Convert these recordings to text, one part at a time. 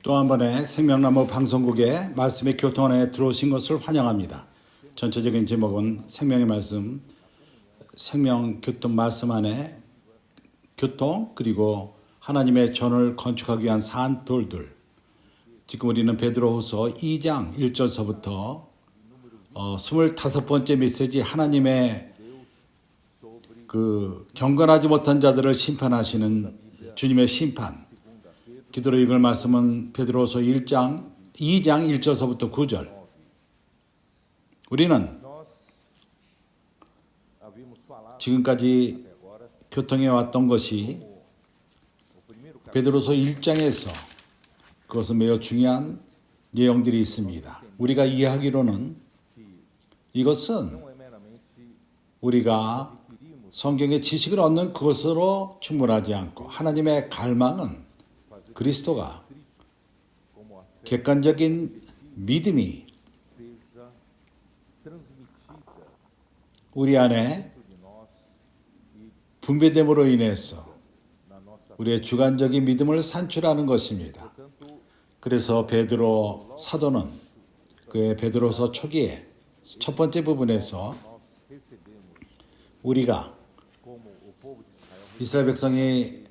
또 한 번의 생명나무 방송국에 말씀의 교통 안에 들어오신 것을 환영합니다. 전체적인 제목은 생명의 말씀, 생명 교통 말씀 안에 교통, 그리고 하나님의 전을 건축하기 위한 산돌들. 지금 우리는 베드로후서 2장 1절서부터 25번째 메시지, 하나님의 그 경건하지 못한 자들을 심판하시는 주님의 심판. 기도로 읽을 말씀은 베드로후서 2장 1절서부터 9절. 우리는 지금까지 교통해 왔던 것이 베드로후서 1장에서 그것은 매우 중요한 내용들이 있습니다. 우리가 이해하기로는 이것은 우리가 성경의 지식을 얻는 그것으로 충분하지 않고, 하나님의 갈망은 그리스도가 객관적인 믿음이 우리 안에 분배됨으로 인해서 우리의 주관적인 믿음을 산출하는 것입니다. 그래서 베드로 사도는 그의 베드로서 초기에 첫 번째 부분에서 우리가 이스라엘 백성이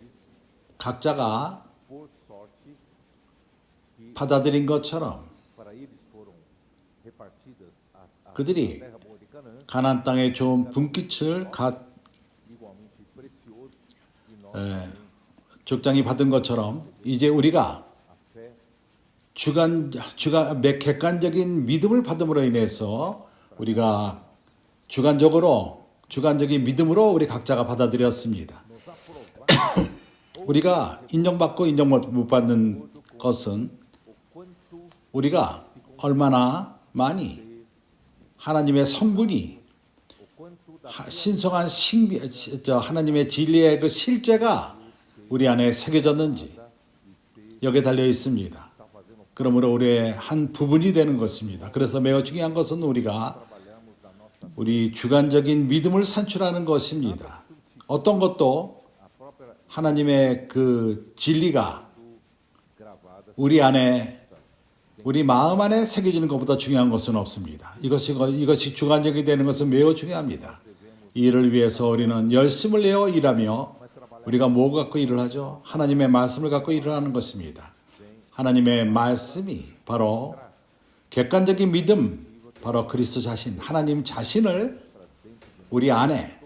각자가 받아들인 것처럼 그들이 가나안 땅의 좋은 분깃을 족장이 받은 것처럼 이제 우리가 객관적인 믿음을 받음으로 인해서 우리가 주관적인 믿음으로 우리 각자가 받아들였습니다. 우리가 인정받고 인정 못 받는 것은 우리가 얼마나 많이 하나님의 성분이 신성한 하나님의 진리의 그 실제가 우리 안에 새겨졌는지 여기에 달려 있습니다. 그러므로 우리의 한 부분이 되는 것입니다. 그래서 매우 중요한 것은 우리 주관적인 믿음을 산출하는 것입니다. 어떤 것도 하나님의 그 진리가 우리 안에, 우리 마음 안에 새겨지는 것보다 중요한 것은 없습니다. 이것이 주관적이 되는 것은 매우 중요합니다. 이 일을 위해서 우리는 열심을 내어 일하며, 우리가 뭐 갖고 일을 하죠? 하나님의 말씀을 갖고 일을 하는 것입니다. 하나님의 말씀이 바로 객관적인 믿음, 바로 그리스도 자신, 하나님 자신을 우리 안에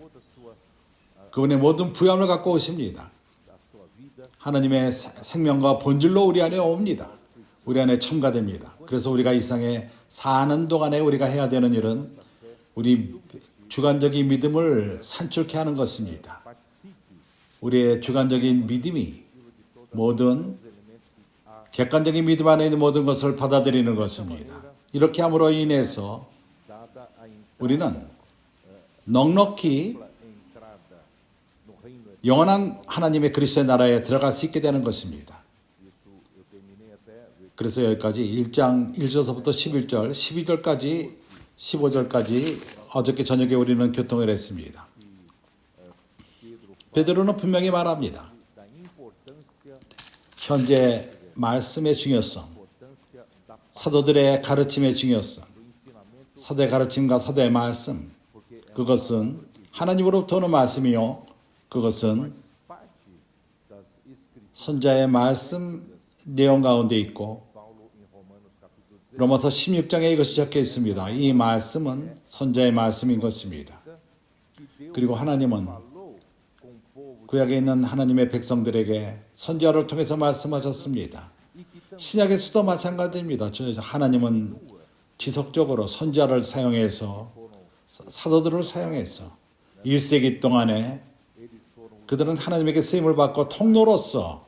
그분의 모든 부여함을 갖고 오십니다. 하나님의 생명과 본질로 우리 안에 옵니다. 우리 안에 첨가됩니다. 그래서 우리가 이 세상에 사는 동안에 우리가 해야 되는 일은 우리 주관적인 믿음을 산출케 하는 것입니다. 우리의 주관적인 믿음이 모든 객관적인 믿음 안에 있는 모든 것을 받아들이는 것입니다. 이렇게 함으로 인해서 우리는 넉넉히 영원한 하나님의 그리스도의 나라에 들어갈 수 있게 되는 것입니다. 그래서 여기까지 1장 1절서부터 11절, 12절까지 15절까지 어저께 저녁에 우리는 교통을 했습니다. 베드로는 분명히 말합니다. 현재 말씀의 중요성, 사도들의 가르침의 중요성, 사도의 가르침과 사도의 말씀, 그것은 하나님으로부터 오는 말씀이요, 그것은 선자의 말씀 내용 가운데 있고, 로마서 16장에 이것이 적혀 있습니다. 이 말씀은 선자의 말씀인 것입니다. 그리고 하나님은 구약에 있는 하나님의 백성들에게 선지자를 통해서 말씀하셨습니다. 신약에서도 마찬가지입니다. 하나님은 지속적으로 선지자를 사용해서, 사도들을 사용해서 1세기 동안에 그들은 하나님에게 쓰임을 받고 통로로서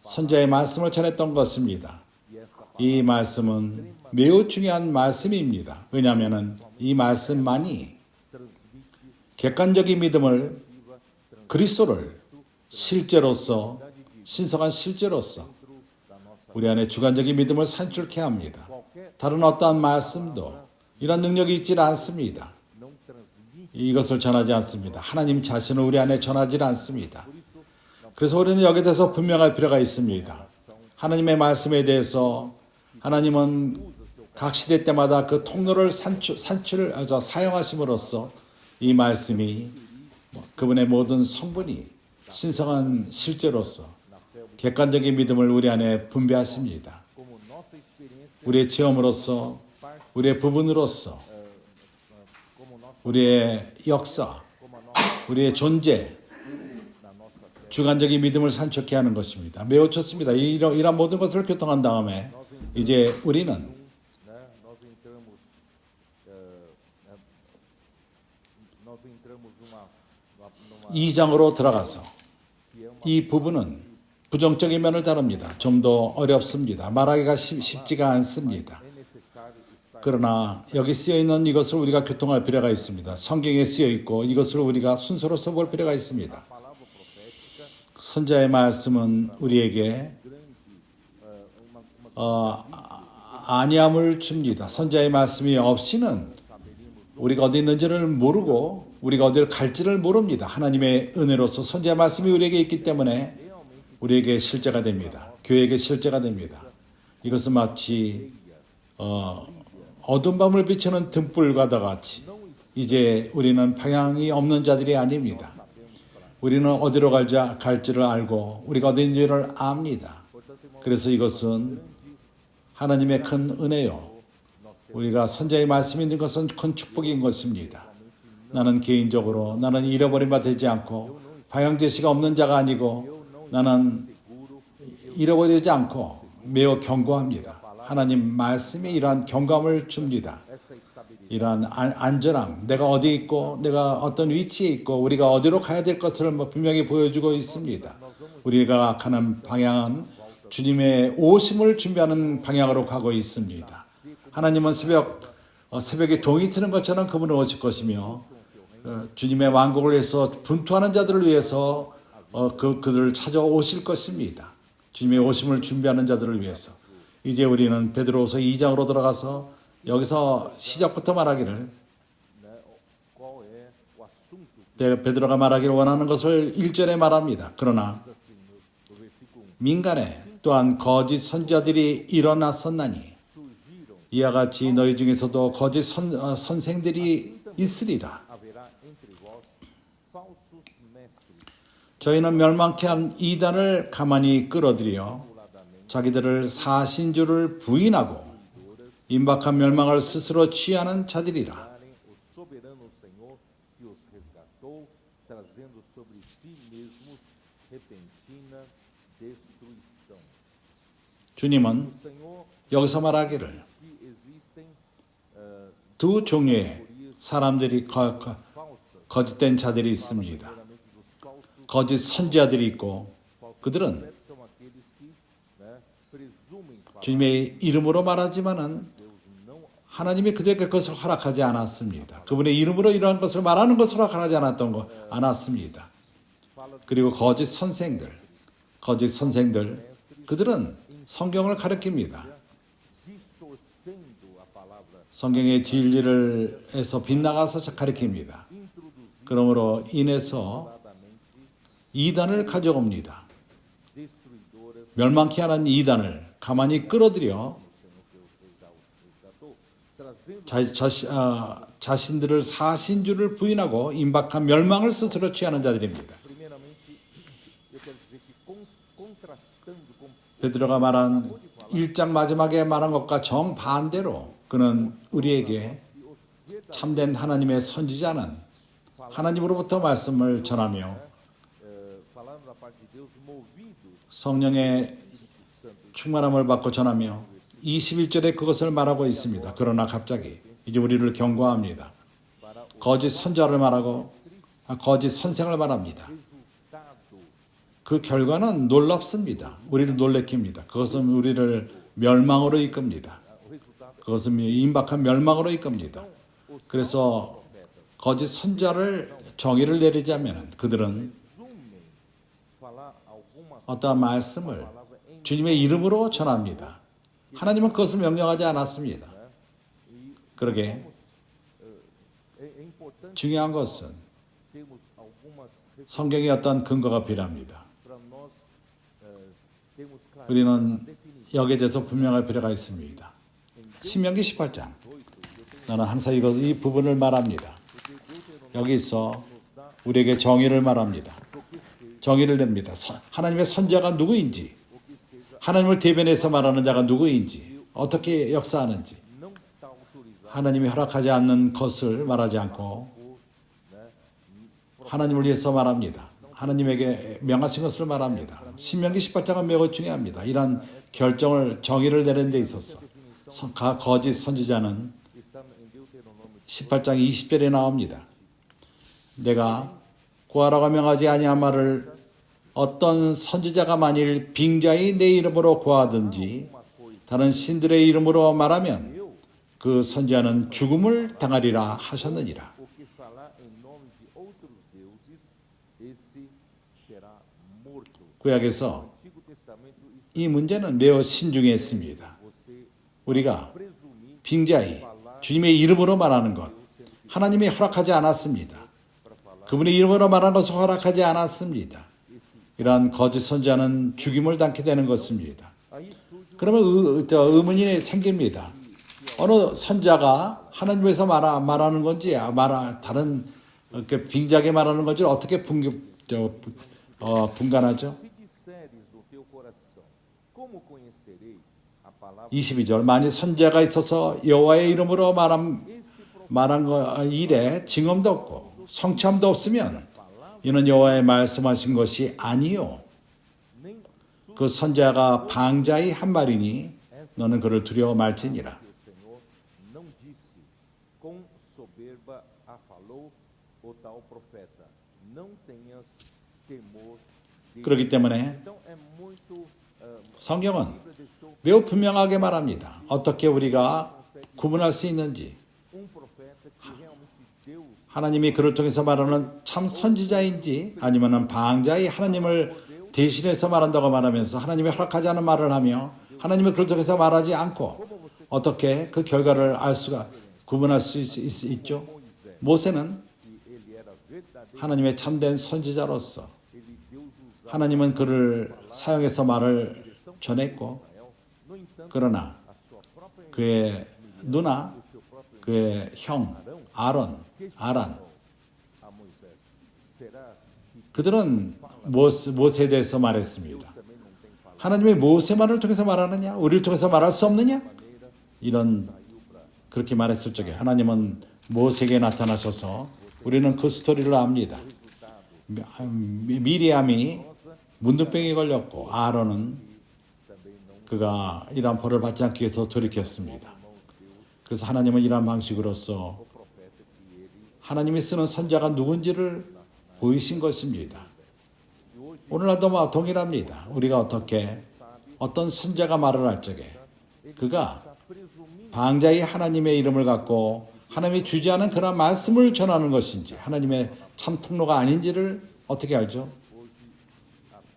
선지자의 말씀을 전했던 것입니다. 이 말씀은 매우 중요한 말씀입니다. 왜냐하면 이 말씀만이 객관적인 믿음을 그리스도를 실제로서 신성한 실제로서 우리 안에 주관적인 믿음을 산출케 합니다. 다른 어떠한 말씀도 이런 능력이 있지 않습니다. 이것을 전하지 않습니다. 하나님 자신을 우리 안에 전하지 않습니다. 그래서 우리는 여기에 대해서 분명할 필요가 있습니다. 하나님의 말씀에 대해서 하나님은 각 시대 때마다 그 통로를 사용하심으로써 이 말씀이 그분의 모든 성분이 신성한 실제로서 객관적인 믿음을 우리 안에 분배하십니다. 우리의 체험으로서, 우리의 부분으로서, 우리의 역사, 우리의 존재, 주관적인 믿음을 산축케 하는 것입니다. 매우 좋습니다. 이런 모든 것을 교통한 다음에 이제 우리는 2장으로 들어가서 이 부분은 부정적인 면을 다룹니다. 좀 더 어렵습니다. 말하기가 쉽지가 않습니다. 그러나 여기 쓰여있는 이것을 우리가 교통할 필요가 있습니다. 성경에 쓰여있고 이것을 우리가 순서로 써볼 필요가 있습니다. 선자의 말씀은 우리에게 안위함을 줍니다. 선자의 말씀이 없이는 우리가 어디 있는지를 모르고 우리가 어디를 갈지를 모릅니다. 하나님의 은혜로서 선자의 말씀이 우리에게 있기 때문에 우리에게 실제가 됩니다. 교회에게 실제가 됩니다. 이것은 마치 어두운 밤을 비추는 등불과 같이 이제 우리는 방향이 없는 자들이 아닙니다. 우리는 어디로 갈지를 알고 우리가 어디인지를 압니다. 그래서 이것은 하나님의 큰 은혜요. 우리가 선자의 말씀이 있는 것은 큰 축복인 것입니다. 나는 개인적으로 나는 잃어버린 바 되지 않고 방향제시가 없는 자가 아니고 나는 잃어버리지 않고 매우 견고합니다. 하나님 말씀이 이러한 견고함을 줍니다. 이러한 안전함, 내가 어디 있고 내가 어떤 위치에 있고 우리가 어디로 가야 될 것을 분명히 보여주고 있습니다. 우리가 가는 방향은 주님의 오심을 준비하는 방향으로 가고 있습니다. 하나님은 새벽에 동이 트는 것처럼 그분은 오실 것이며 주님의 왕국을 위해서 분투하는 자들을 위해서 그들을 찾아오실 것입니다. 주님의 오심을 준비하는 자들을 위해서. 이제 우리는 베드로후서 2장으로 들어가서 여기서 시작부터 말하기를 베드로가 말하기를 원하는 것을 1절에 말합니다. 그러나 민간에 또한 거짓 선지자들이 일어났었나니 이와 같이 너희 중에서도 거짓 선생들이 있으리라. 저희는 멸망케 한 이단을 가만히 끌어들여 자기들을 사신 줄을 부인하고 임박한 멸망을 스스로 취하는 자들이라. 주님은 여기서 말하기를 두 종류의 사람들이 거짓된 자들이 있습니다. 거짓 선지자들이 있고 그들은 주님의 이름으로 말하지만은 하나님이 그들에게 그것을 허락하지 않았습니다. 그분의 이름으로 이러한 것을 말하는 것을 허락하지 않았습니다. 그리고 거짓 선생들, 그들은 성경을 가르칩니다. 성경의 진리를 해서 빗나가서 가르칩니다. 그러므로 인해서 이단을 가져옵니다. 멸망케 하는 이단을 가만히 끌어들여 자신들을 사신 줄을 부인하고 임박한 멸망을 스스로 취하는 자들입니다. 베드로가 말한 1장 마지막에 말한 것과 정반대로 그는 우리에게 참된 하나님의 선지자는 하나님으로부터 말씀을 전하며 성령의 충만함을 받고 전하며 21절에 그것을 말하고 있습니다. 그러나 갑자기 이제 우리를 경고합니다. 거짓 선자를 말하고 거짓 선생을 말합니다. 그 결과는 놀랍습니다. 우리를 놀래킵니다. 그것은 우리를 멸망으로 이끕니다. 그것은 임박한 멸망으로 이끕니다. 그래서 거짓 선자를 정의를 내리자면 그들은 어떠한 말씀을 주님의 이름으로 전합니다. 하나님은 그것을 명령하지 않았습니다. 그러게 중요한 것은 성경에 어떤 근거가 필요합니다. 우리는 여기에 대해서 분명할 필요가 있습니다. 신명기 18장. 나는 항상 이 부분을 말합니다. 여기서 우리에게 정의를 말합니다. 정의를 냅니다. 하나님의 선지자가 누구인지, 하나님을 대변해서 말하는 자가 누구인지, 어떻게 역사하는지, 하나님이 허락하지 않는 것을 말하지 않고 하나님을 위해서 말합니다. 하나님에게 명하신 것을 말합니다. 신명기 18장은 매우 중요합니다. 이러한 결정을 정의를 내는 데 있어서 거짓 선지자는 18장 20절에 나옵니다. 내가 구하라고 명하지 아니한 말을 어떤 선지자가 만일 빙자히 내 이름으로 구하든지 다른 신들의 이름으로 말하면 그 선지자는 죽음을 당하리라 하셨느니라. 구약에서 이 문제는 매우 신중했습니다. 우리가 빙자히 주님의 이름으로 말하는 것, 하나님이 허락하지 않았습니다. 그분의 이름으로 말하는 것을 허락하지 않았습니다. 이러한 거짓 선지자는 죽임을 당게 되는 것입니다. 그러면 의문이 생깁니다. 어느 선지자가 하나님 위해서 말하는 건지, 다른 빙자하게 말하는 건지 어떻게 분간하죠? 22절. 만일 선지자가 있어서 여호와의 이름으로 말한 일에 증언도 없고 성취함도 없으면 이는 여호와의 말씀하신 것이 아니요 그 선지자가 방자히 한 말이니 너는 그를 두려워 말지니라. 그렇기 때문에 성경은 매우 분명하게 말합니다. 어떻게 우리가 구분할 수 있는지, 하나님이 그를 통해서 말하는 참 선지자인지 아니면 방자의 하나님을 대신해서 말한다고 말하면서 하나님이 허락하지 않은 말을 하며 하나님이 그를 통해서 말하지 않고 어떻게 그 결과를 구분할 수 있죠? 모세는 하나님의 참된 선지자로서 하나님은 그를 사용해서 말을 전했고, 그러나 그의 누나, 그의 형 아란, 그들은 모세에 대해서 말했습니다. 하나님이 모세만을 통해서 말하느냐? 우리를 통해서 말할 수 없느냐? 그렇게 말했을 적에 하나님은 모세에게 나타나셔서 우리는 그 스토리를 압니다. 미리암이 문둥병에 걸렸고 아론은 그가 이러한 벌을 받지 않기 위해서 돌이켰습니다. 그래서 하나님은 이러한 방식으로서 하나님이 쓰는 선자가 누군지를 보이신 것입니다. 오늘날도 동일합니다. 우리가 어떤 선자가 말을 할 적에 그가 방자의 하나님의 이름을 갖고 하나님이 주지 않은 그런 말씀을 전하는 것인지 하나님의 참 통로가 아닌지를 어떻게 알죠?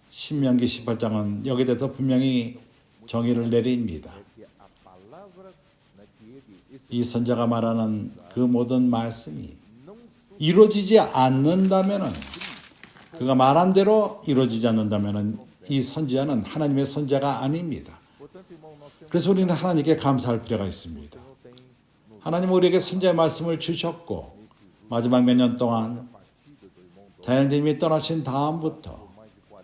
신명기 18장은 여기에 대해서 분명히 정의를 내립니다. 이 선자가 말하는 그 모든 말씀이 이루어지지 않는다면은, 그가 말한 대로 이루어지지 않는다면은 이 선지자는 하나님의 선지자가 아닙니다. 그래서 우리는 하나님께 감사할 필요가 있습니다. 하나님은 우리에게 선지자의 말씀을 주셨고 마지막 몇 년 동안 대장님이 떠나신 다음부터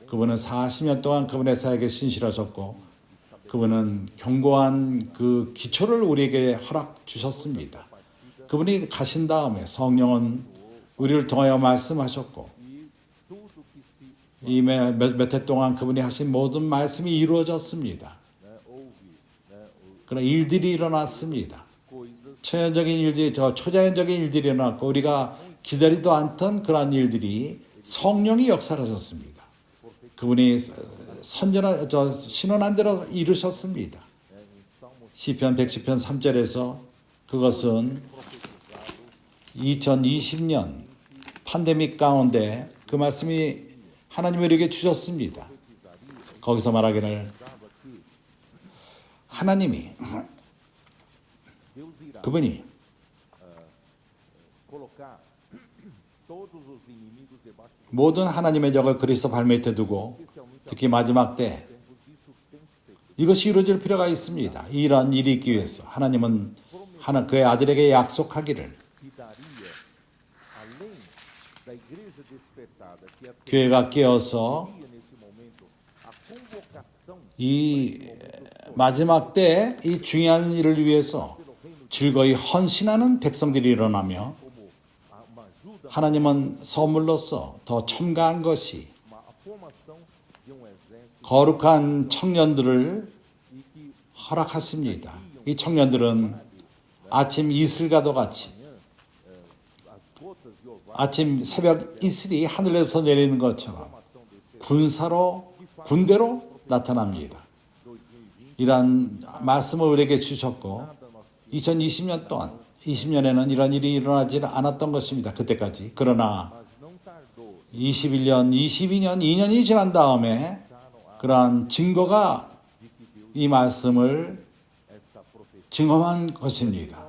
그분은 40년 동안 그분의 사역에 신실하셨고 그분은 견고한 그 기초를 우리에게 허락 주셨습니다. 그분이 가신 다음에 성령은 우리를 통하여 말씀하셨고 이 몇 해 동안 그분이 하신 모든 말씀이 이루어졌습니다. 그런 일들이 일어났습니다. 초자연적인 일들이 일어났고 우리가 기다리도 않던 그러한 일들이 성령이 역사하셨습니다. 그분이 신원한 대로 이루셨습니다. 시편 110편 3절에서 그것은 2020년 팬데믹 가운데 그 말씀이 하나님이 우리에게 주셨습니다. 거기서 말하기를 하나님이 그분이 모든 하나님의 적을 그리스도 발밑에 두고 특히 마지막 때 이것이 이루어질 필요가 있습니다. 이러한 일이 있기 위해서 하나님은 그의 아들에게 약속하기를 교회가 깨어서 이 마지막 때 이 중요한 일을 위해서 즐거이 헌신하는 백성들이 일어나며 하나님은 선물로서 더 첨가한 것이 거룩한 청년들을 허락하십니다. 이 청년들은 아침 이슬과도 같이 아침 새벽 이슬이 하늘에서 내리는 것처럼 군대로 나타납니다. 이러한 말씀을 우리에게 주셨고 2020년 동안 20년에는 이런 일이 일어나지 않았던 것입니다. 그때까지. 그러나 21년, 22년, 2년이 지난 다음에 그러한 증거가 이 말씀을 증언한 것입니다.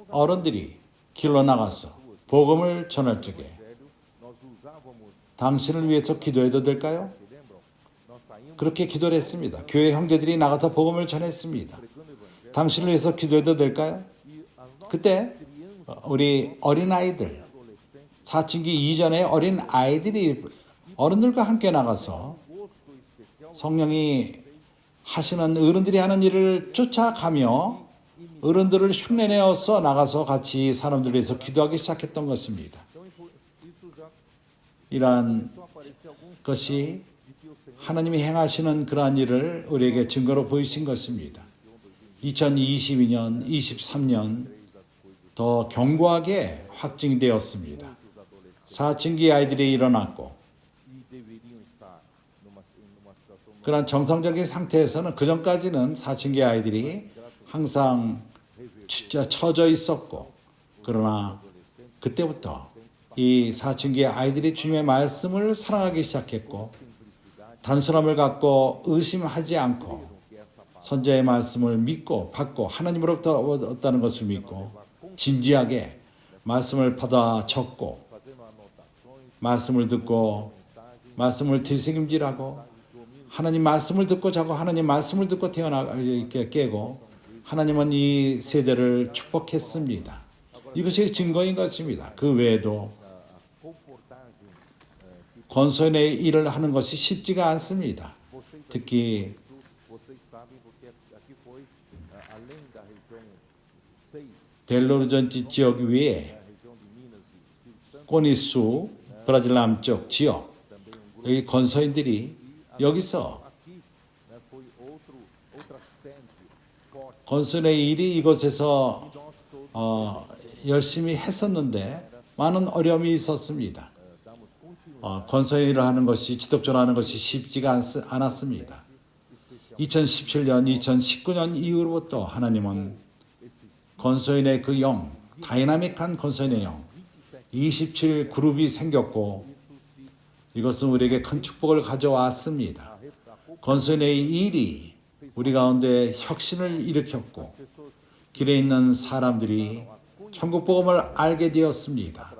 어른들이 길로 나가서 복음을 전할 적에 당신을 위해서 기도해도 될까요? 그렇게 기도를 했습니다. 교회 형제들이 나가서 복음을 전했습니다. 당신을 위해서 기도해도 될까요? 그때 우리 어린아이들, 사춘기 이전의 어린아이들이 어른들과 함께 나가서 성령이 하시는 어른들이 하는 일을 쫓아가며 어른들을 흉내내어서 나가서 같이 사람들을 위해서 기도하기 시작했던 것입니다. 이러한 것이 하나님이 행하시는 그러한 일을 우리에게 증거로 보이신 것입니다. 2022년, 23년 더 견고하게 확증되었습니다. 사춘기 아이들이 일어났고 그런 정상적인 상태에서는 그전까지는 사춘기 아이들이 항상 처져 있었고 그러나 그때부터 이 사춘기 아이들이 주님의 말씀을 사랑하기 시작했고 단순함을 갖고 의심하지 않고 선자의 말씀을 믿고 받고 하나님으로부터 얻었다는 것을 믿고 진지하게 말씀을 받아 적고 말씀을 듣고 말씀을 되새김질하고 하나님 말씀을 듣고 자고 하나님 말씀을 듣고 깨고 하나님은 이 세대를 축복했습니다. 이것이 증거인 것입니다. 그 외에도 권소인의 일을 하는 것이 쉽지가 않습니다. 특히 벨로르존치 지역 위에 꼬니수 브라질 남쪽 지역 여기 권소인들이 여기서 권소인의 일이 이곳에서 열심히 했었는데 많은 어려움이 있었습니다. 권소인을 하는 것이 지독적으로 하는 것이 쉽지가 않았습니다. 2017년, 2019년 이후로부터 하나님은 권소인의 그 영, 다이나믹한 권소인의 영, 27그룹이 생겼고 이것은 우리에게 큰 축복을 가져왔습니다. 권소인의 일이 우리 가운데 혁신을 일으켰고 길에 있는 사람들이 천국 복음을 알게 되었습니다.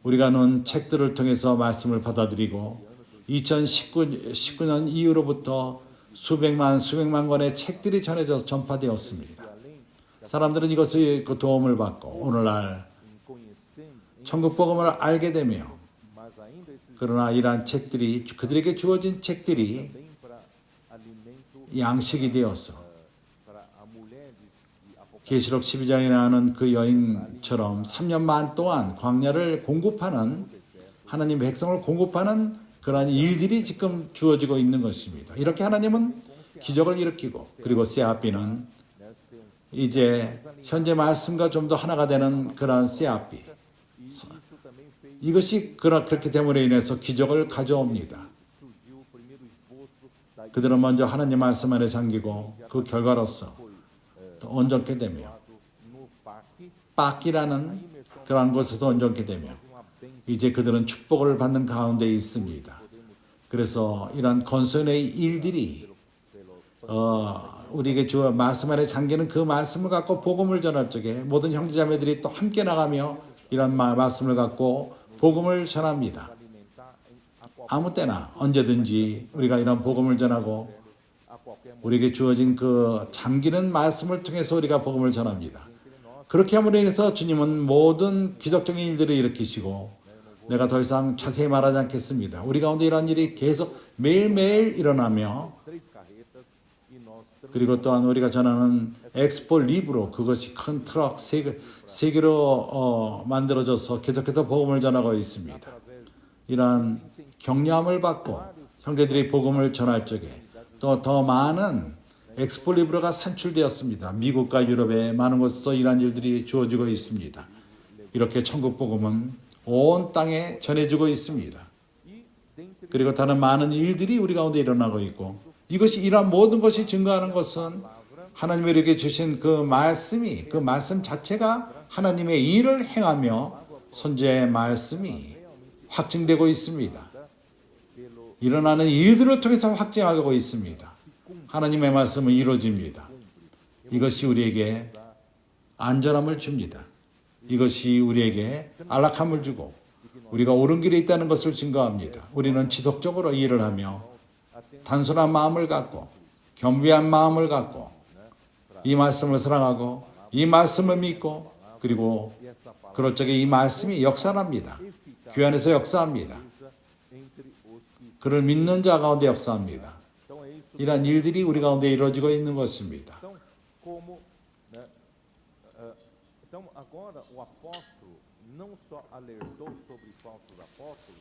우리가 놓은 책들을 통해서 말씀을 받아들이고 2019년 이후로부터 수백만 권의 책들이 전해져서 전파되었습니다. 사람들은 이것의 도움을 받고 오늘날 천국 복음을 알게 되며 그러나 이러한 책들이 그들에게 주어진 책들이 양식이 되어서 계시록 12장에 나오는 그 여인처럼 3년 반 동안 광야를 공급하는 하나님 백성을 공급하는 그러한 일들이 지금 주어지고 있는 것입니다. 이렇게 하나님은 기적을 일으키고 그리고 세아비는 이제 현재 말씀과 좀 더 하나가 되는 그러한 세아비 이것이 그렇게 됨으로 인해서 기적을 가져옵니다. 그들은 먼저 하나님 말씀 안에 잠기고 그 결과로서 온전케 되며 빡이라는 그러한 곳에서 온전케 되며 이제 그들은 축복을 받는 가운데 있습니다. 그래서 이런 건설의 일들이 우리에게 주어 말씀 안에 잠기는 그 말씀을 갖고 복음을 전할 적에 모든 형제자매들이 또 함께 나가며 이런 말씀을 갖고 복음을 전합니다. 아무 때나 언제든지 우리가 이런 복음을 전하고 우리에게 주어진 그 잠기는 말씀을 통해서 우리가 복음을 전합니다. 그렇게 함으로 인해서 주님은 모든 기적적인 일들을 일으키시고 내가 더 이상 자세히 말하지 않겠습니다. 우리 가운데 이런 일이 계속 매일매일 일어나며 그리고 또한 우리가 전하는 엑스포 리브로 그것이 큰 트럭 세 개로 만들어져서 계속해서 복음을 전하고 있습니다. 이러한 격려함을 받고 형제들이 복음을 전할 적에 또 더 많은 엑스포 리브로가 산출되었습니다. 미국과 유럽에 많은 곳에서 이러한 일들이 주어지고 있습니다. 이렇게 천국 복음은 온 땅에 전해지고 있습니다. 그리고 다른 많은 일들이 우리 가운데 일어나고 있고 이것이 이러한 모든 것이 증거하는 것은 하나님이 우리에게 주신 그 말씀이 그 말씀 자체가 하나님의 일을 행하며 선지자의 말씀이 확증되고 있습니다. 일어나는 일들을 통해서 확증하고 있습니다. 하나님의 말씀은 이루어집니다. 이것이 우리에게 안전함을 줍니다. 이것이 우리에게 안락함을 주고 우리가 옳은 길에 있다는 것을 증거합니다. 우리는 지속적으로 일을 하며 단순한 마음을 갖고 겸비한 마음을 갖고 이 말씀을 사랑하고 이 말씀을 믿고 그리고 그럴 적에 이 말씀이 역사합니다. 교회 안에서 역사합니다. 그를 믿는 자 가운데 역사합니다. 이러한 일들이 우리 가운데 이루어지고 있는 것입니다.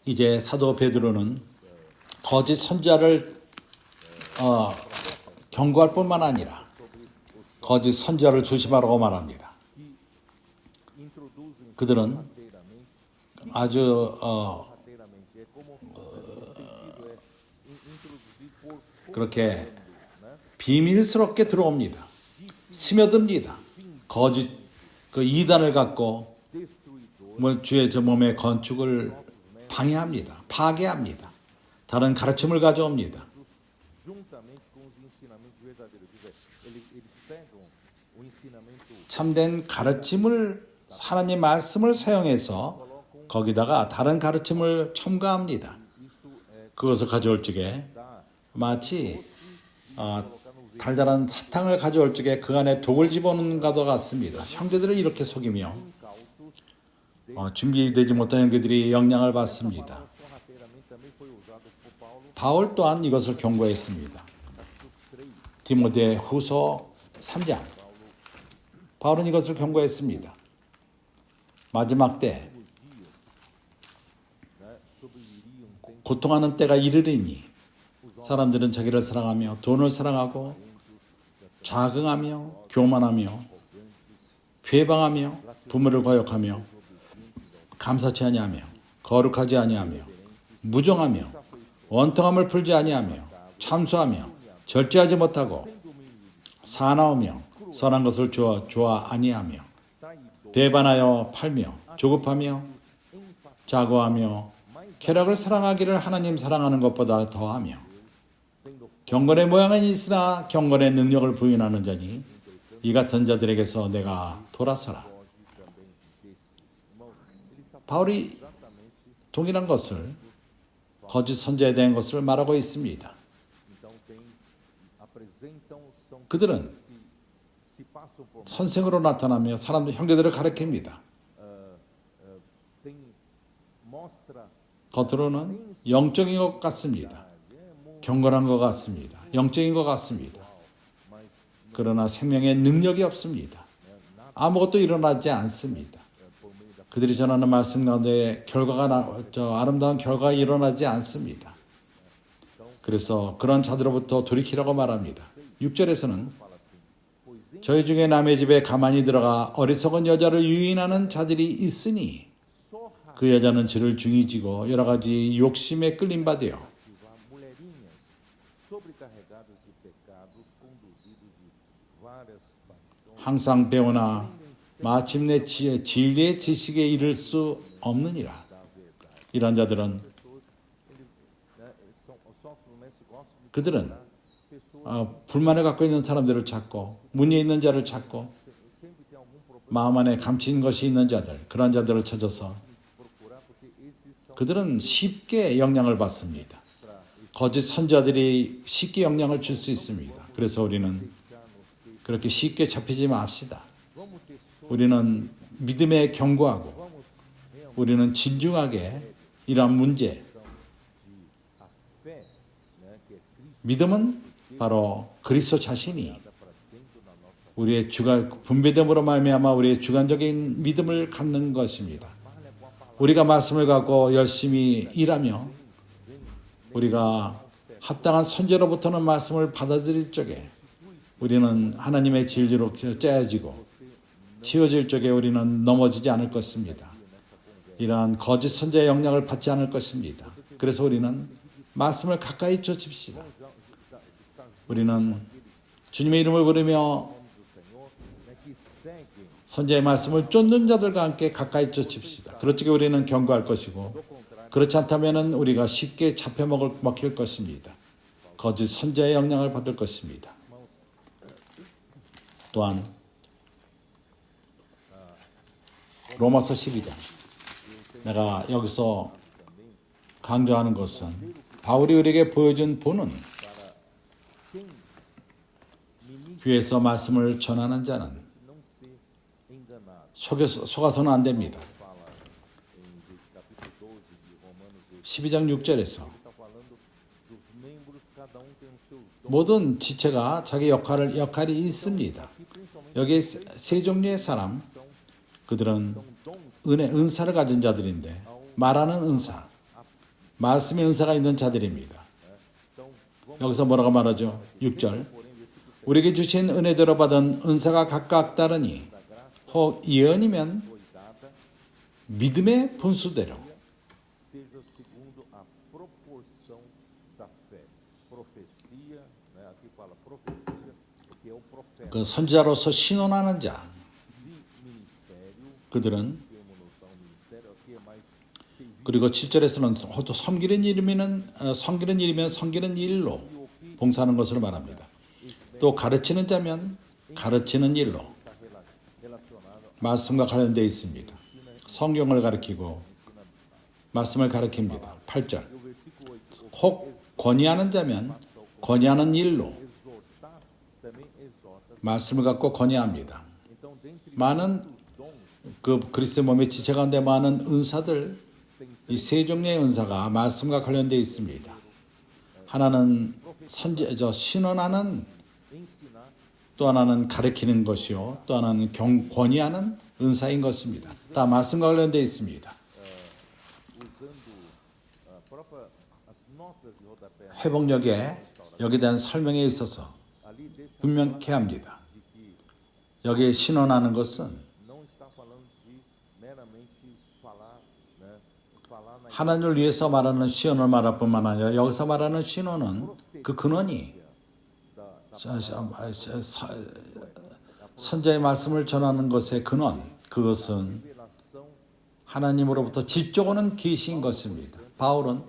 이제 사도 베드로는 거짓 선지자를 경고할 뿐만 아니라 거짓 선지자를 조심하라고 말합니다. 그들은 아주 그렇게 비밀스럽게 들어옵니다. 스며듭니다. 거짓 그 이단을 갖고 주의 저 몸의 건축을 방해합니다. 파괴합니다. 다른 가르침을 가져옵니다. 참된 가르침을 하나님 말씀을 사용해서 거기다가 다른 가르침을 첨가합니다. 그것을 가져올 적에 마치 달달한 사탕을 가져올 적에 그 안에 독을 집어넣는 것과 같습니다. 형제들을 이렇게 속이며 준비되지 못한 형제들이 영향을 받습니다. 바울 또한 이것을 경고했습니다. 디모데 후서 3장 바울은 이것을 경고했습니다. 마지막 때 고통하는 때가 이르리니 사람들은 자기를 사랑하며 돈을 사랑하고 자긍하며 교만하며 괴방하며 부모를 거역하며 감사치 아니하며 거룩하지 아니하며 무정하며 원통함을 풀지 아니하며 참소하며 절제하지 못하고 사나우며 선한 것을 좋아 아니하며 배반하여 팔며 조급하며 자고하며 쾌락을 사랑하기를 하나님 사랑하는 것보다 더하며 경건의 모양은 있으나 경건의 능력을 부인하는 자니 이 같은 자들에게서 내가 돌아서라. 바울이 동일한 것을 거짓 선지자에 대한 것을 말하고 있습니다. 그들은 선생으로 나타나며 사람들 형제들을 가르칩니다. 겉으로는 영적인 것 같습니다. 경건한 것 같습니다. 영적인 것 같습니다. 그러나 생명의 능력이 없습니다. 아무것도 일어나지 않습니다. 그들이 전하는 말씀 가운데 아름다운 결과가 일어나지 않습니다. 그래서 그런 자들로부터 돌이키라고 말합니다. 6절에서는 저희 중에 남의 집에 가만히 들어가 어리석은 여자를 유인하는 자들이 있으니 그 여자는 저를 중이 지고 여러 가지 욕심에 끌림 받아요. 항상 배우나 마침내 진리의 지식에 이를 수 없느니라. 이런 자들은 그들은 불만을 갖고 있는 사람들을 찾고 문제 있는 자를 찾고 마음 안에 감추인 것이 있는 자들, 그런 자들을 찾아서 그들은 쉽게 영향을 받습니다. 거짓 선자들이 쉽게 영향을 줄 수 있습니다. 그래서 우리는 그렇게 쉽게 잡히지 맙시다. 우리는 믿음에 견고하고 우리는 진중하게 이러한 문제, 믿음은 바로 그리스도 자신이 우리의 분배됨으로 말미암아 우리의 주관적인 믿음을 갖는 것입니다. 우리가 말씀을 갖고 열심히 일하며 우리가 합당한 선제로부터는 말씀을 받아들일 적에 우리는 하나님의 진리로 짜여지고 치워질 적에 우리는 넘어지지 않을 것입니다. 이러한 거짓 선제의 영향을 받지 않을 것입니다. 그래서 우리는 말씀을 가까이 쫓읍시다. 우리는 주님의 이름을 부르며 선제의 말씀을 쫓는 자들과 함께 가까이 쫓읍시다. 그렇지 우리는 경고할 것이고 그렇지 않다면 우리가 쉽게 먹힐 것입니다. 거짓 선제의 영향을 받을 것입니다. 또한 로마서 12장 내가 여기서 강조하는 것은 바울이 우리에게 보여준 본은 교회에서 말씀을 전하는 자는 속아서는 안 됩니다. 12장 6절에서 모든 지체가 자기 역할이 있습니다. 여기 세 종류의 사람, 그들은 은사를 가진 자들인데 말하는 은사, 말씀의 은사가 있는 자들입니다. 여기서 뭐라고 말하죠? 6절 우리에게 주신 은혜대로 받은 은사가 각각 다르니 혹 예언이면 믿음의 분수대로 그 선지자로서 신원하는 자 그들은 그리고 7절에서는 또 섬기는 일이면 섬기는 일로 봉사하는 것을 말합니다. 또 가르치는 자면 가르치는 일로 말씀과 관련되어 있습니다. 성경을 가르치고 말씀을 가르칩니다. 8절 혹 권위하는 자면 권위하는 일로 말씀을 갖고 권위합니다. 많은 그리스도의 몸의 지체 가운데 많은 은사들, 이 세 종류의 은사가 말씀과 관련되어 있습니다. 하나는 신원하는, 또 하나는 가르치는 것이요, 또 하나는 권위하는 은사인 것입니다. 다 말씀과 관련되어 있습니다. 회복력에 여기에 대한 설명에 있어서 분명케 합니다. 여기에 신원하는 것은 하나님을 위해서 말하는 시언을 말할 뿐만 아니라 여기서 말하는 신원은 그 근원이 선자의 말씀을 전하는 것의 근원, 그것은 하나님으로부터 직접 오는 계시인 것입니다. 바울은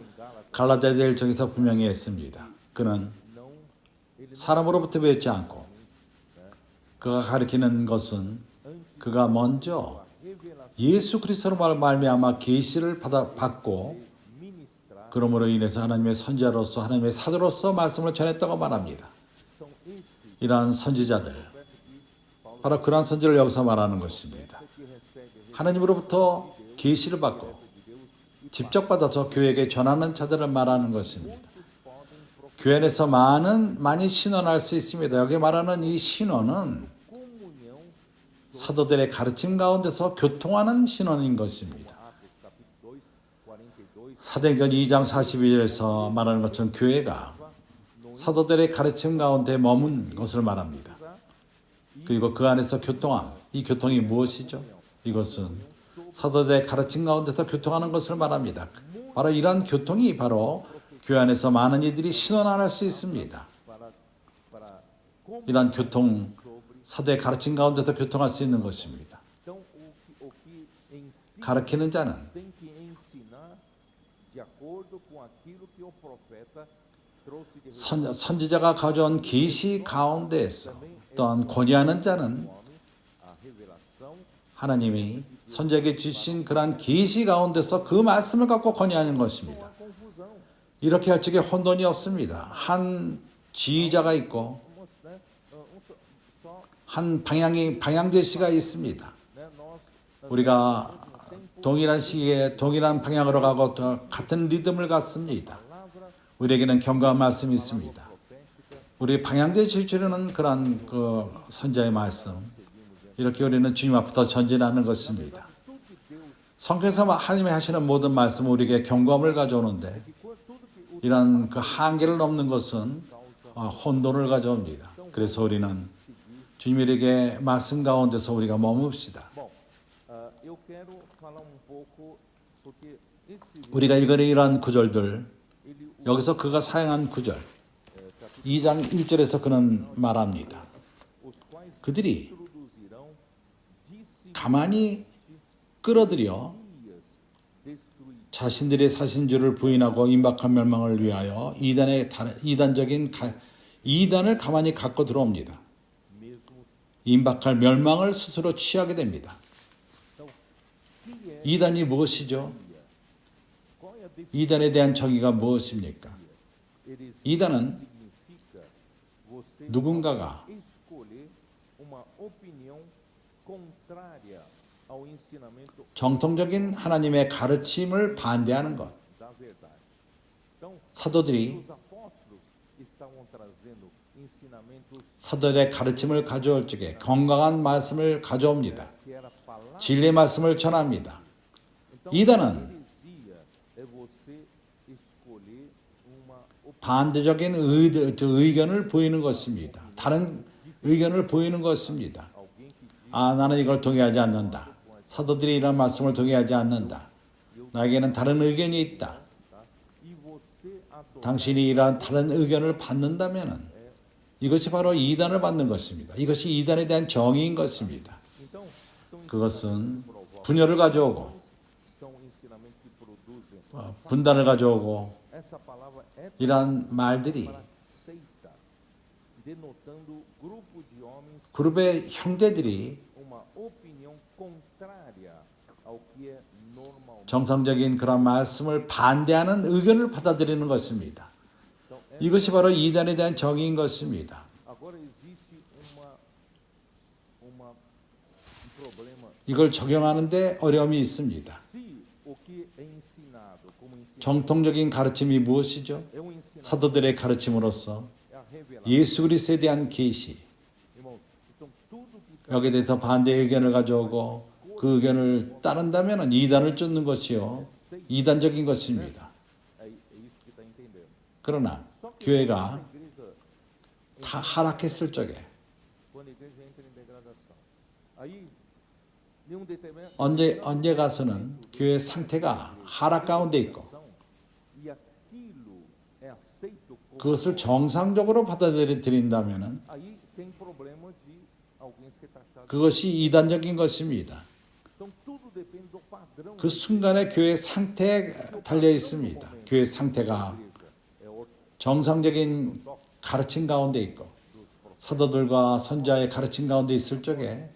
갈라디아서 1장에서 분명히 했습니다. 그는 사람으로부터 배웠지 않고 그가 가르치는 것은 그가 먼저 예수 그리스도로 말미암아 계시를 받고 그러므로 인해서 하나님의 선지자로서 하나님의 사도로서 말씀을 전했다고 말합니다. 이러한 선지자들, 바로 그러한 선지를 여기서 말하는 것입니다. 하나님으로부터 계시를 받고 직접 받아서 교회에게 전하는 자들을 말하는 것입니다. 교회 안에서 많이 신원할 수 있습니다. 여기 말하는 이 신원은 사도들의 가르침 가운데서 교통하는 신원인 것입니다. 사도행전 2장 42절에서 말하는 것처럼 교회가 사도들의 가르침 가운데 머문 것을 말합니다. 그리고 그 안에서 교통함, 이 교통이 무엇이죠? 이것은 사도들의 가르침 가운데서 교통하는 것을 말합니다. 바로 이러한 교통이 바로 교회 안에서 많은 이들이 신원할 수 있습니다. 이러한 교통, 사도의 가르침 가운데서 교통할 수 있는 것입니다. 가르치는 자는 선지자가 가져온 계시 가운데에서 또한 권위하는 자는 하나님이 선지자에게 주신 그러한 계시 가운데서 그 말씀을 갖고 권위하는 것입니다. 이렇게 할 적에 혼돈이 없습니다. 한 지휘자가 있고 한 방향 제시가 있습니다. 우리가 동일한 시기에 동일한 방향으로 가고 같은 리듬을 갖습니다. 우리에게는 경고한 말씀이 있습니다. 우리 방향 제시 주는 그런 그 선지자의 말씀, 이렇게 우리는 주님 앞부터 전진하는 것입니다. 성경에서 하나님이 하시는 모든 말씀은 우리에게 경고함을 가져오는데 이런 그 한계를 넘는 것은 혼돈을 가져옵니다. 그래서 우리는 주님에게 말씀 가운데서 우리가 머뭅시다. 우리가 읽은 이러한 구절들, 여기서 그가 사용한 구절 2장 1절에서 그는 말합니다. 그들이 가만히 끌어들여 자신들의 사신주를 부인하고 임박한 멸망을 위하여 이단을 가만히 갖고 들어옵니다. 임박할 멸망을 스스로 취하게 됩니다. 이단이 무엇이죠? 이단에 대한 정의가 무엇입니까? 이단은 누군가가 정통적인 하나님의 가르침을 반대하는 것. 사도들이 사도들의 가르침을 가져올 적에 건강한 말씀을 가져옵니다. 진리의 말씀을 전합니다. 이단은 반대적인 의견을 보이는 것입니다. 다른 의견을 보이는 것입니다. 나는 이걸 동의하지 않는다. 사도들이 이런 말씀을 동의하지 않는다. 나에게는 다른 의견이 있다. 당신이 이러한 다른 의견을 받는다면 이것이 바로 이단을 받는 것입니다. 이것이 이단에 대한 정의인 것입니다. 그것은 분열을 가져오고 분단을 가져오고 이러한 말들이 그룹의 형제들이 정상적인 그런 말씀을 반대하는 의견을 받아들이는 것입니다. 이것이 바로 이단에 대한 정의인 것입니다. 이걸 적용하는데 어려움이 있습니다. 정통적인 가르침이 무엇이죠? 사도들의 가르침으로서 예수 그리스도에 대한 계시, 여기에 대해서 반대 의견을 가져오고 그 의견을 따른다면 이단을 쫓는 것이요, 이단적인 것입니다. 그러나 교회가 다 하락했을 적에 언제 가서는 교회 상태가 하락 가운데 있고 그것을 정상적으로 받아들인다면 그것이 이단적인 것입니다. 그 순간에 교회 상태에 달려 있습니다. 교회 상태가 정상적인 가르침 가운데 있고 사도들과 선지자의 가르침 가운데 있을 적에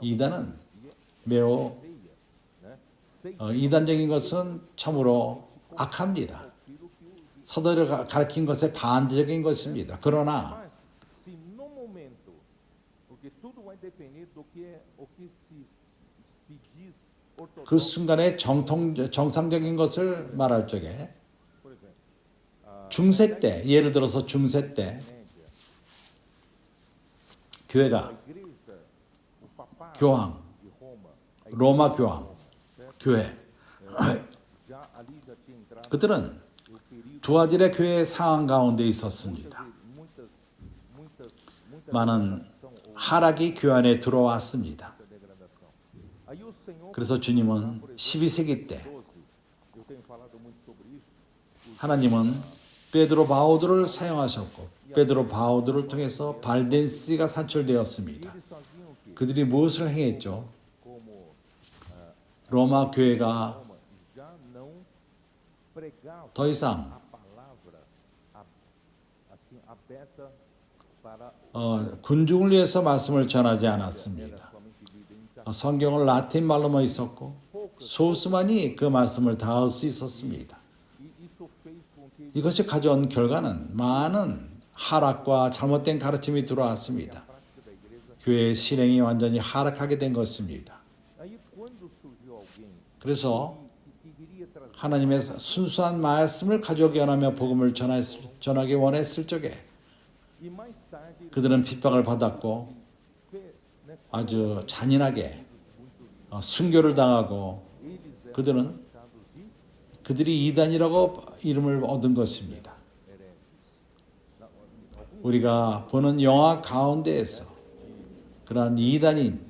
이단은 매우 이단적인 것은 참으로 악합니다. 사도를 가르친 것에 반대적인 것입니다. 그러나 그 순간에 정상적인 것을 말할 적에 중세 때, 예를 들어서 중세 때 교회가 교황, 로마 교황, 교회 그들은 두 아들의 교회 상황 가운데 있었습니다. 많은 하락이 교회 안에 들어왔습니다. 그래서 주님은 12세기 때 하나님은 베드로 바오도를 사용하셨고 베드로 바오도를 통해서 발덴시가 산출되었습니다. 그들이 무엇을 행했죠? 로마 교회가 더 이상 군중을 위해서 말씀을 전하지 않았습니다. 성경을 라틴 말로만 있었고 소수만이 그 말씀을 다 할 수 있었습니다. 이것이 가져온 결과는 많은 하락과 잘못된 가르침이 들어왔습니다. 교회의 실행이 완전히 하락하게 된 것입니다. 그래서 하나님의 순수한 말씀을 가져오기 원하며 복음을 전하기 원했을 적에 그들은 핍박을 받았고 아주 잔인하게 순교를 당하고 그들이 이단이라고 이름을 얻은 것입니다. 우리가 보는 영화 가운데에서 그러한 이단인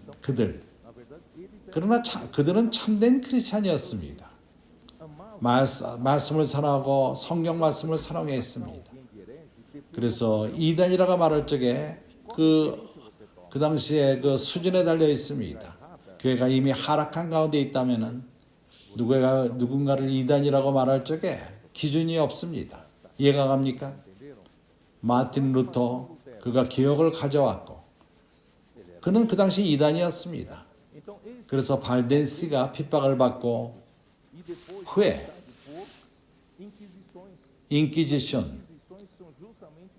그러나 그들은 참된 크리스찬이었습니다. 말씀을 사랑하고 성경 말씀을 사랑했습니다. 그래서 이단이라고 말할 적에 그 당시에 그 수준에 달려 있습니다. 교회가 이미 하락한 가운데 있다면은 누군가를 이단이라고 말할 적에 기준이 없습니다. 이해가 갑니까? 마틴 루터 그가 개혁을 가져왔고 그는 그 당시 이단이었습니다. 그래서 발덴시가 핍박을 받고 후에 인키지션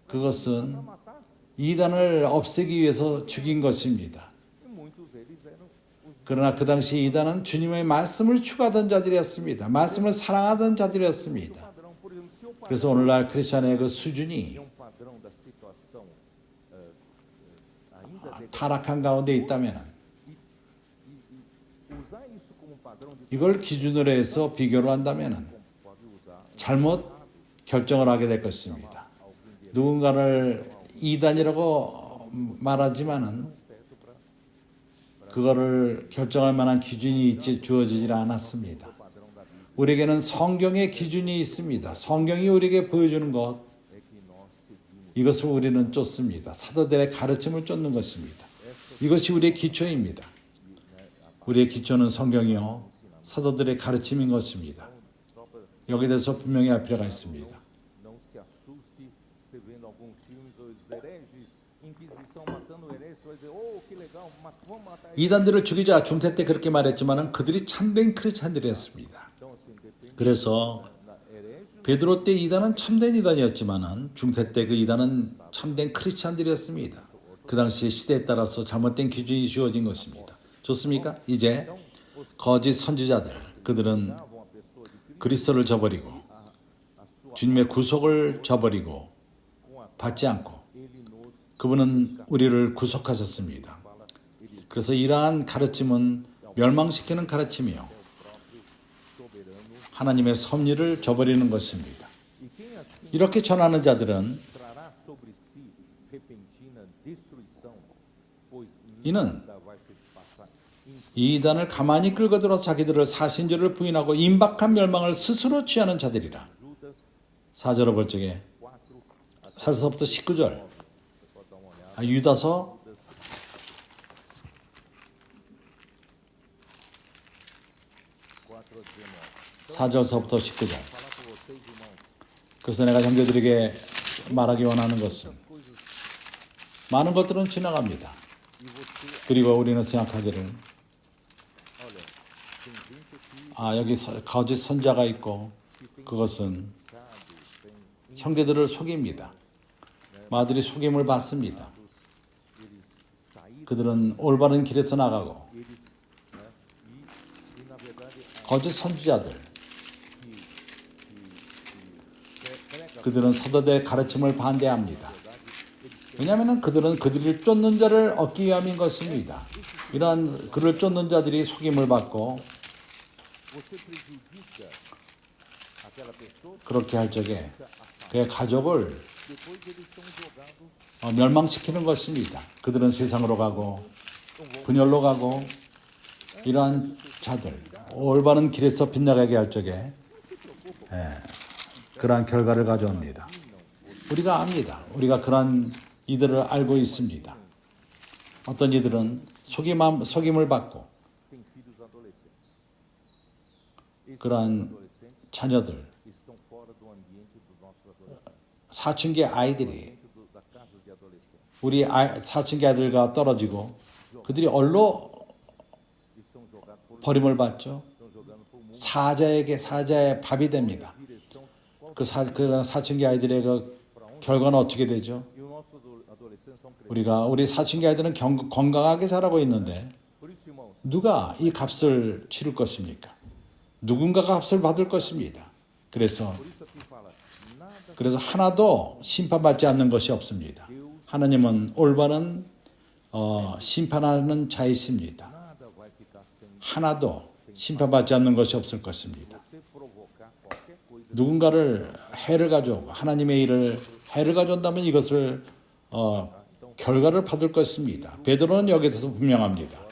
그것은 이단을 없애기 위해서 죽인 것입니다. 그러나 그 당시 이단은 주님의 말씀을 추구하던 자들이었습니다. 말씀을 사랑하던 자들이었습니다. 그래서 오늘날 크리스천의 그 수준이 타락한 가운데 있다면 이걸 기준으로 해서 비교를 한다면 잘못 결정을 하게 될 것입니다. 누군가를 이단이라고 말하지만은 그거를 결정할 만한 기준이 주어지지 않았습니다. 우리에게는 성경의 기준이 있습니다. 성경이 우리에게 보여주는 것, 이것을 우리는 쫓습니다. 사도들의 가르침을 쫓는 것입니다. 이것이 우리의 기초입니다. 우리의 기초는 성경이요 사도들의 가르침인 것입니다. 여기에 대해서 분명히 할 필요가 있습니다. 이단들을 죽이자 중세 때 그렇게 말했지만 그들이 참된 크리스찬들이었습니다. 그래서 베드로 때 이단은 참된 이단이었지만 중세 때 그 이단은 참된 크리스찬들이었습니다. 그 당시 시대에 따라서 잘못된 기준이 주어진 것입니다. 좋습니까? 이제 거짓 선지자들 그들은 그리스도를 저버리고 주님의 구속을 저버리고 받지 않고 그분은 우리를 구속하셨습니다. 그래서 이러한 가르침은 멸망시키는 가르침이요 하나님의 섭리를 저버리는 것입니다. 이렇게 전하는 자들은 이는 이단을 가만히 끌고들어 자기들을 사신주를 부인하고 임박한 멸망을 스스로 취하는 자들이라. 4절을 볼 적에 4절부터 19절 유다서 4절서부터 19절. 그래서 내가 형제들에게 말하기 원하는 것은 많은 것들은 지나갑니다. 그리고 우리는 생각하기를 여기 거짓 선자가 있고 그것은 형제들을 속입니다. 마들이 속임을 받습니다. 그들은 올바른 길에서 나가고 거짓 선지자들 그들은 사도들의 가르침을 반대합니다. 왜냐하면 그들은 그들을 쫓는 자를 얻기 위함인 것입니다. 이러한 그를 쫓는 자들이 속임을 받고 그렇게 할 적에 그의 가족을 멸망시키는 것입니다. 그들은 세상으로 가고 분열로 가고 이러한 자들 올바른 길에서 빗나가게 할 적에 그러한 결과를 가져옵니다. 우리가 압니다. 우리가 그러한 이들을 알고 있습니다. 어떤 이들은 속임을 받고 그러한 자녀들 사춘기 아이들이 우리 사춘기 아들과 떨어지고 그들이 얼로 버림을 받죠. 사자의 밥이 됩니다. 그 사춘기 아이들의 그 결과는 어떻게 되죠? 우리 사춘기 아이들은 건강하게 자라고 있는데 누가 이 값을 치를 것입니까? 누군가가 값을 받을 것입니다. 그래서 하나도 심판받지 않는 것이 없습니다. 하나님은 올바른 심판하는 자이십니다. 하나도 심판받지 않는 것이 없을 것입니다. 누군가를 해를 가져오고 하나님의 일을 해를 가져온다면 이것을 결과를 받을 것입니다. 베드로는 여기에 대해서 분명합니다.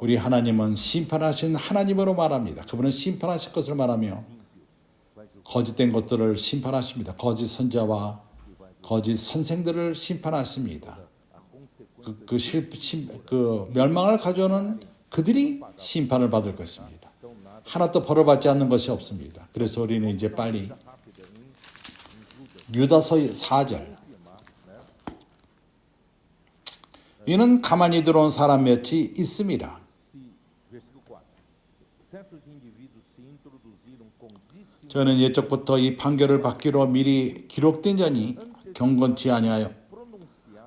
우리 하나님은 심판하신 하나님으로 말합니다. 그분은 심판하실 것을 말하며 거짓된 것들을 심판하십니다. 거짓 선자와 거짓 선생들을 심판하십니다. 그 멸망을 가져오는 그들이 심판을 받을 것입니다. 하나도 벌어받지 않는 것이 없습니다. 그래서 우리는 이제 빨리 유다서 4절 이는 가만히 들어온 사람 몇이 있음이라. 저는 예적부터 이 판결을 받기로 미리 기록된 자니 경건치 아니하여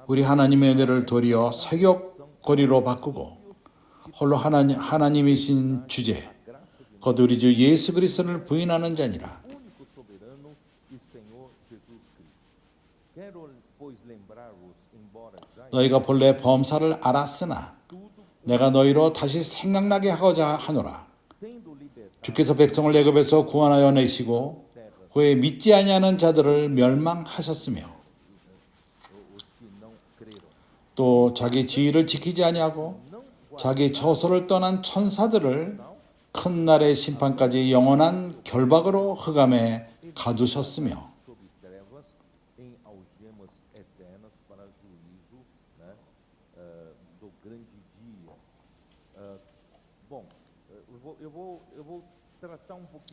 우리 하나님의 은혜를 도리어 세격거리로 바꾸고 홀로 하나님이신 주제 곧 우리 주 예수 그리스도를 부인하는 자니라. 너희가 본래 범사를 알았으나 내가 너희로 다시 생각나게 하고자 하노라. 주께서 백성을 애굽에서 구원하여 내시고 후에 믿지 아니하는 자들을 멸망하셨으며 또 자기 지위를 지키지 아니하고 자기 처소를 떠난 천사들을 큰 날의 심판까지 영원한 결박으로 흑암에 가두셨으며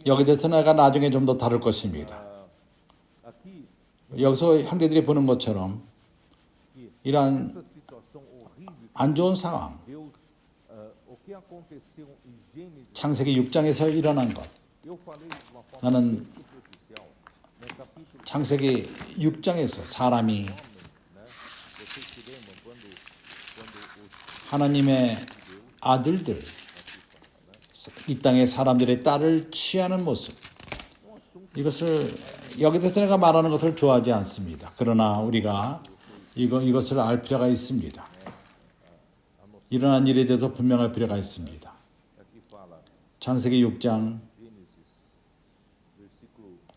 여기에 대해서 내가 나중에 좀 더 다룰 것입니다. 여기서 형제들이 보는 것처럼 이러한 안 좋은 상황, 창세기 6장에서 일어난 것, 나는 창세기 6장에서 사람이 하나님의 아들들, 이 땅의 사람들의 딸을 취하는 모습, 이것을 여기서 내가 말하는 것을 좋아하지 않습니다. 그러나 우리가 이것을 알 필요가 있습니다. 일어난 일에 대해서 분명할 필요가 있습니다. 창세기 6장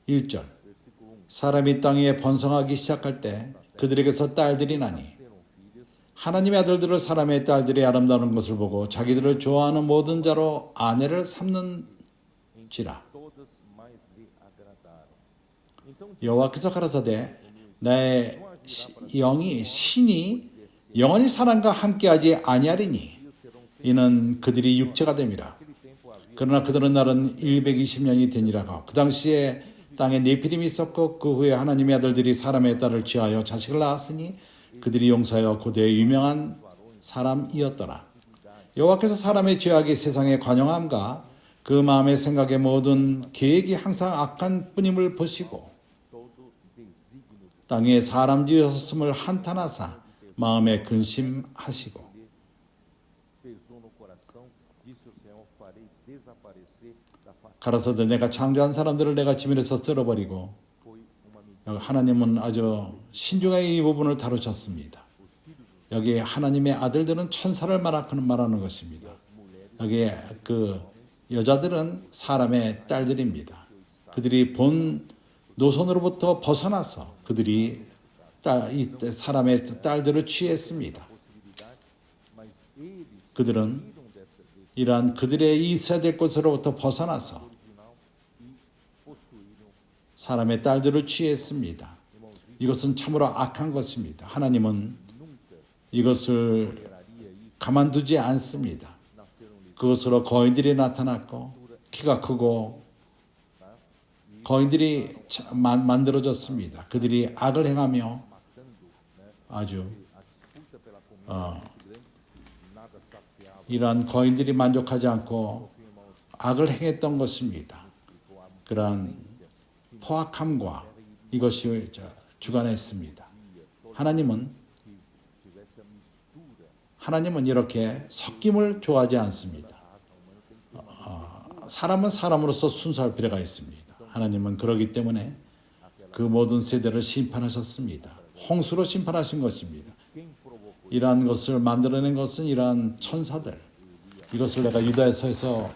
1절 사람이 땅 위에 번성하기 시작할 때 그들에게서 딸들이 나니 하나님의 아들들을 사람의 딸들이 아름다운 것을 보고 자기들을 좋아하는 모든 자로 아내를 삼는지라. 여호와께서 가라사대 나의 신이 영원히 사람과 함께하지 아니하리니 이는 그들이 육체가 됨이라. 그러나 그들은 날은 120년이 되니라. 그 당시에 땅에 네피림이 있었고 그 후에 하나님의 아들들이 사람의 딸을 취하여 자식을 낳았으니 그들이 용사여 고대의 유명한 사람이었더라. 여호와께서 사람의 죄악이 세상에 관영함과 그 마음의 생각의 모든 계획이 항상 악한 뿐임을 보시고 땅에 사람 지으셨음을 한탄하사 마음에 근심하시고 가라사대 내가 창조한 사람들을 내가 지면에서 쓸어버리고 하나님은 아주 신중하게 이 부분을 다루셨습니다. 여기 하나님의 아들들은 천사를 말하는 것입니다. 여기 그 여자들은 사람의 딸들입니다. 그들이 본 노선으로부터 벗어나서 그들이 사람의 딸들을 취했습니다. 그들은 이러한 그들의 있어야 될 곳으로부터 벗어나서 사람의 딸들을 취했습니다. 이것은 참으로 악한 것입니다. 하나님은 이것을 가만두지 않습니다. 그것으로 거인들이 나타났고 키가 크고 거인들이 만들어졌습니다. 그들이 악을 행하며 아주 이러한 거인들이 만족하지 않고 악을 행했던 것입니다. 그러한 포악함과 이것이 주관했습니다. 하나님은 이렇게 섞임을 좋아하지 않습니다. 사람은 사람으로서 순수할 필요가 있습니다. 하나님은 그러기 때문에 그 모든 세대를 심판하셨습니다. 홍수로 심판하신 것입니다. 이러한 것을 만들어낸 것은 이러한 천사들. 이것을 내가 유다서에서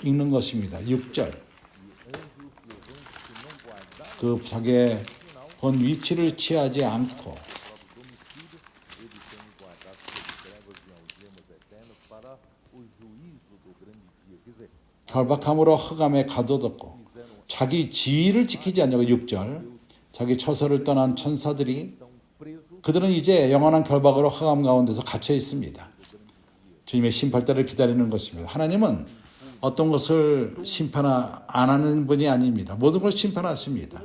읽는 것입니다. 6절. 그 벽에 본 위치를 취하지 않고 결박함으로 흑암에 가둬뒀고 자기 지위를 지키지 않냐고 6절. 자기 처소를 떠난 천사들이 그들은 이제 영원한 결박으로 흑암 가운데서 갇혀 있습니다. 주님의 심판대를 기다리는 것입니다. 하나님은 어떤 것을 심판 안 하는 분이 아닙니다. 모든 걸 심판하십니다.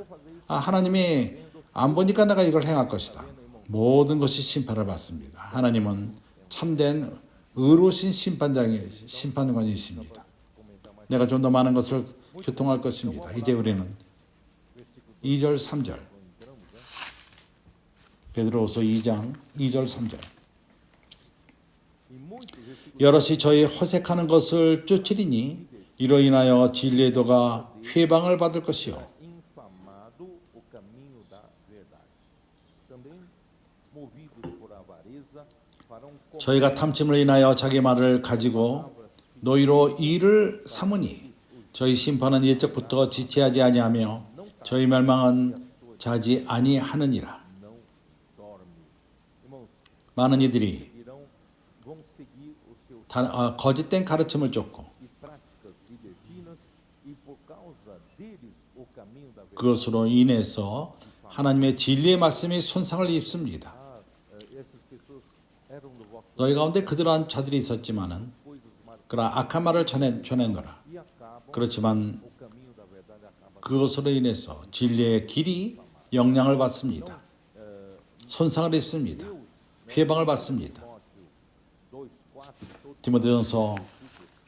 하나님이 안 보니까 내가 이걸 행할 것이다. 모든 것이 심판을 받습니다. 하나님은 참된 의로우신 심판관이십니다. 내가 좀 더 많은 것을 교통할 것입니다. 이제 우리는 2절, 3절. 베드로후서 2장 2절, 3절. 여럿이 저희 호색하는 것을 쫓으리니 이로 인하여 진리의 도가 회방을 받을 것이요 저희가 탐침을 인하여 자기 말을 가지고 노이로 일을 삼으니 저희 심판은 옛적부터 지체하지 아니하며 저희 멸망은 자지 아니하느니라. 많은 이들이 거짓된 가르침을 쫓고 그것으로 인해서 하나님의 진리의 말씀이 손상을 입습니다. 너희 가운데 그러한 자들이 있었지만은 그러나 악한 말을 전해노라. 그렇지만 그것으로 인해서 진리의 길이 영향을 받습니다. 손상을 입습니다. 회방을 받습니다. 디모데전서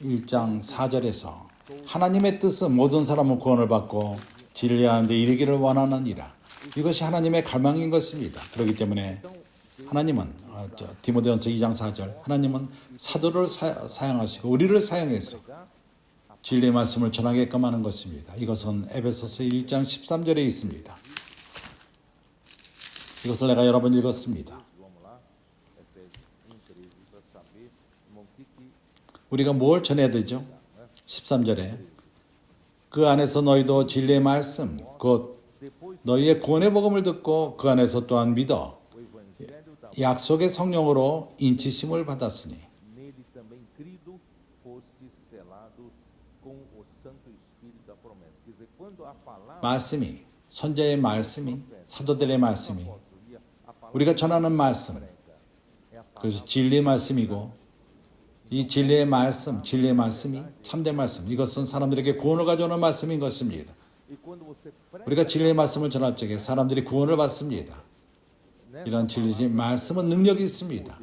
1장 4절에서 하나님의 뜻은 모든 사람은 구원을 받고 진리하는 데 이르기를 원하느니라. 이것이 하나님의 갈망인 것입니다. 그렇기 때문에 하나님은 디모데전서 2장 4절 하나님은 사도를 사용하시고 우리를 사용해서 진리의 말씀을 전하게끔 하는 것입니다. 이것은 에베소서 1장 13절에 있습니다. 이것을 내가 여러 번 읽었습니다. 우리가 뭘 전해야 되죠? 13절에 그 안에서 너희도 진리의 말씀 곧 너희의 구원의 복음을 듣고 그 안에서 또한 믿어 약속의 성령으로 인치심을 받았으니 말씀이 선자의 말씀이 사도들의 말씀이 우리가 전하는 말씀 그래서 진리의 말씀이고 이 진리의 말씀이 참된 말씀 이것은 사람들에게 구원을 가져오는 말씀인 것입니다. 우리가 진리의 말씀을 전할 적에 사람들이 구원을 받습니다. 이런 진리의 말씀은 능력이 있습니다.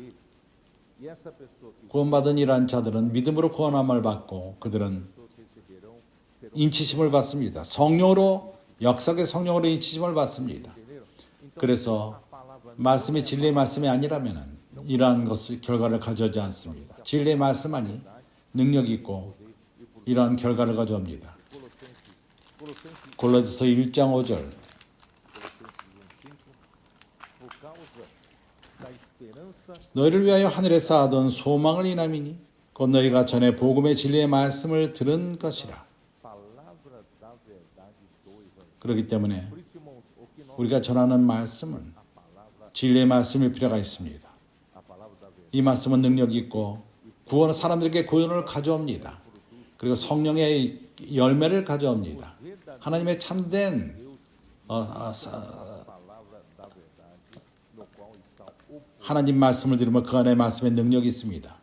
구원받은 이러한 자들은 믿음으로 구원함을 받고 그들은 인치심을 받습니다. 성령으로 역사의 성령으로 인치심을 받습니다. 그래서 말씀이 진리의 말씀이 아니라면 이러한 것을 결과를 가져오지 않습니다. 진리의 말씀만이 능력이 있고 이러한 결과를 가져옵니다. 골로새서 1장 5절 너희를 위하여 하늘에 쌓아둔 소망을 인함이니 곧 너희가 전에 복음의 진리의 말씀을 들은 것이라. 그렇기 때문에 우리가 전하는 말씀은 진리의 말씀일 필요가 있습니다. 이 말씀은 능력이 있고 사람들에게 구원을 가져옵니다. 그리고 성령의 열매를 가져옵니다. 하나님의 참된 하나님 말씀을 들으면 그 안에 말씀의 능력이 있습니다.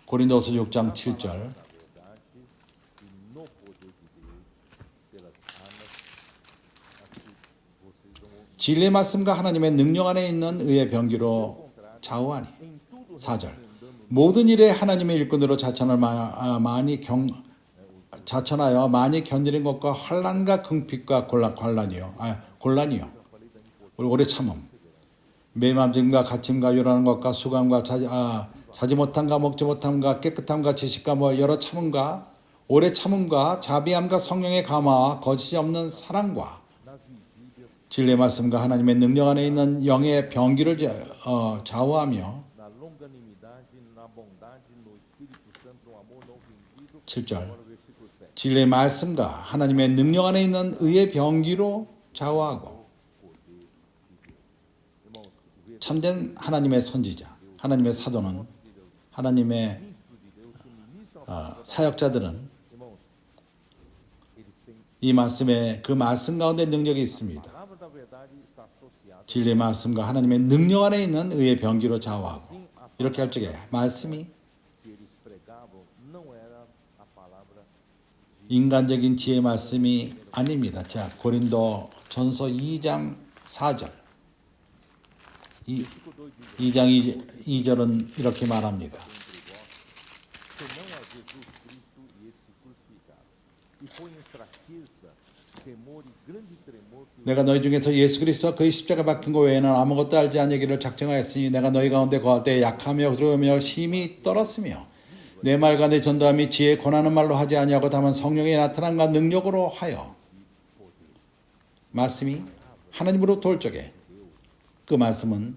고린도서 6장 7절 진리의 말씀과 하나님의 능력 안에 있는 의의 병기로 좌우하니. 4절. 모든 일에 하나님의 일꾼으로 자천하여 많이 견디는 것과 환난과 궁핍과 곤란이요. 오래 참음. 매맘짐과 갇힘과 요란한 것과 수감과 자지 못함과 먹지 못함과 깨끗함과 지식과 여러 참음과 오래 참음과 자비함과 성령의 감화와 거짓이 없는 사랑과 진리의 말씀과 하나님의 능력 안에 있는 영의 병기를 좌우하며 7절 진리의 말씀과 하나님의 능력 안에 있는 의의 병기로 좌우하고 참된 하나님의 선지자, 하나님의 사도는 하나님의 사역자들은 이 말씀에 그 말씀 가운데 능력이 있습니다. 진리의 말씀과 하나님의 능력 안에 있는 의의 병기로 좌우하고 이렇게 할 적에 말씀이 인간적인 지혜의 말씀이 아닙니다. 자, 고린도 전서 2장 4절 2장 2절은 이렇게 말합니다. 내가 너희 중에서 예수 그리스도와 그의 십자가 박힌 것 외에는 아무것도 알지 아니하기를 작정하였으니 내가 너희 가운데 거할 때 약하며 두려우며 심히 떨었으며 내 말과 내 전도함이 지혜 권하는 말로 하지 아니하고 다만 성령의 나타남과 능력으로 하여 말씀이 하나님으로부터 올 적에 그 말씀은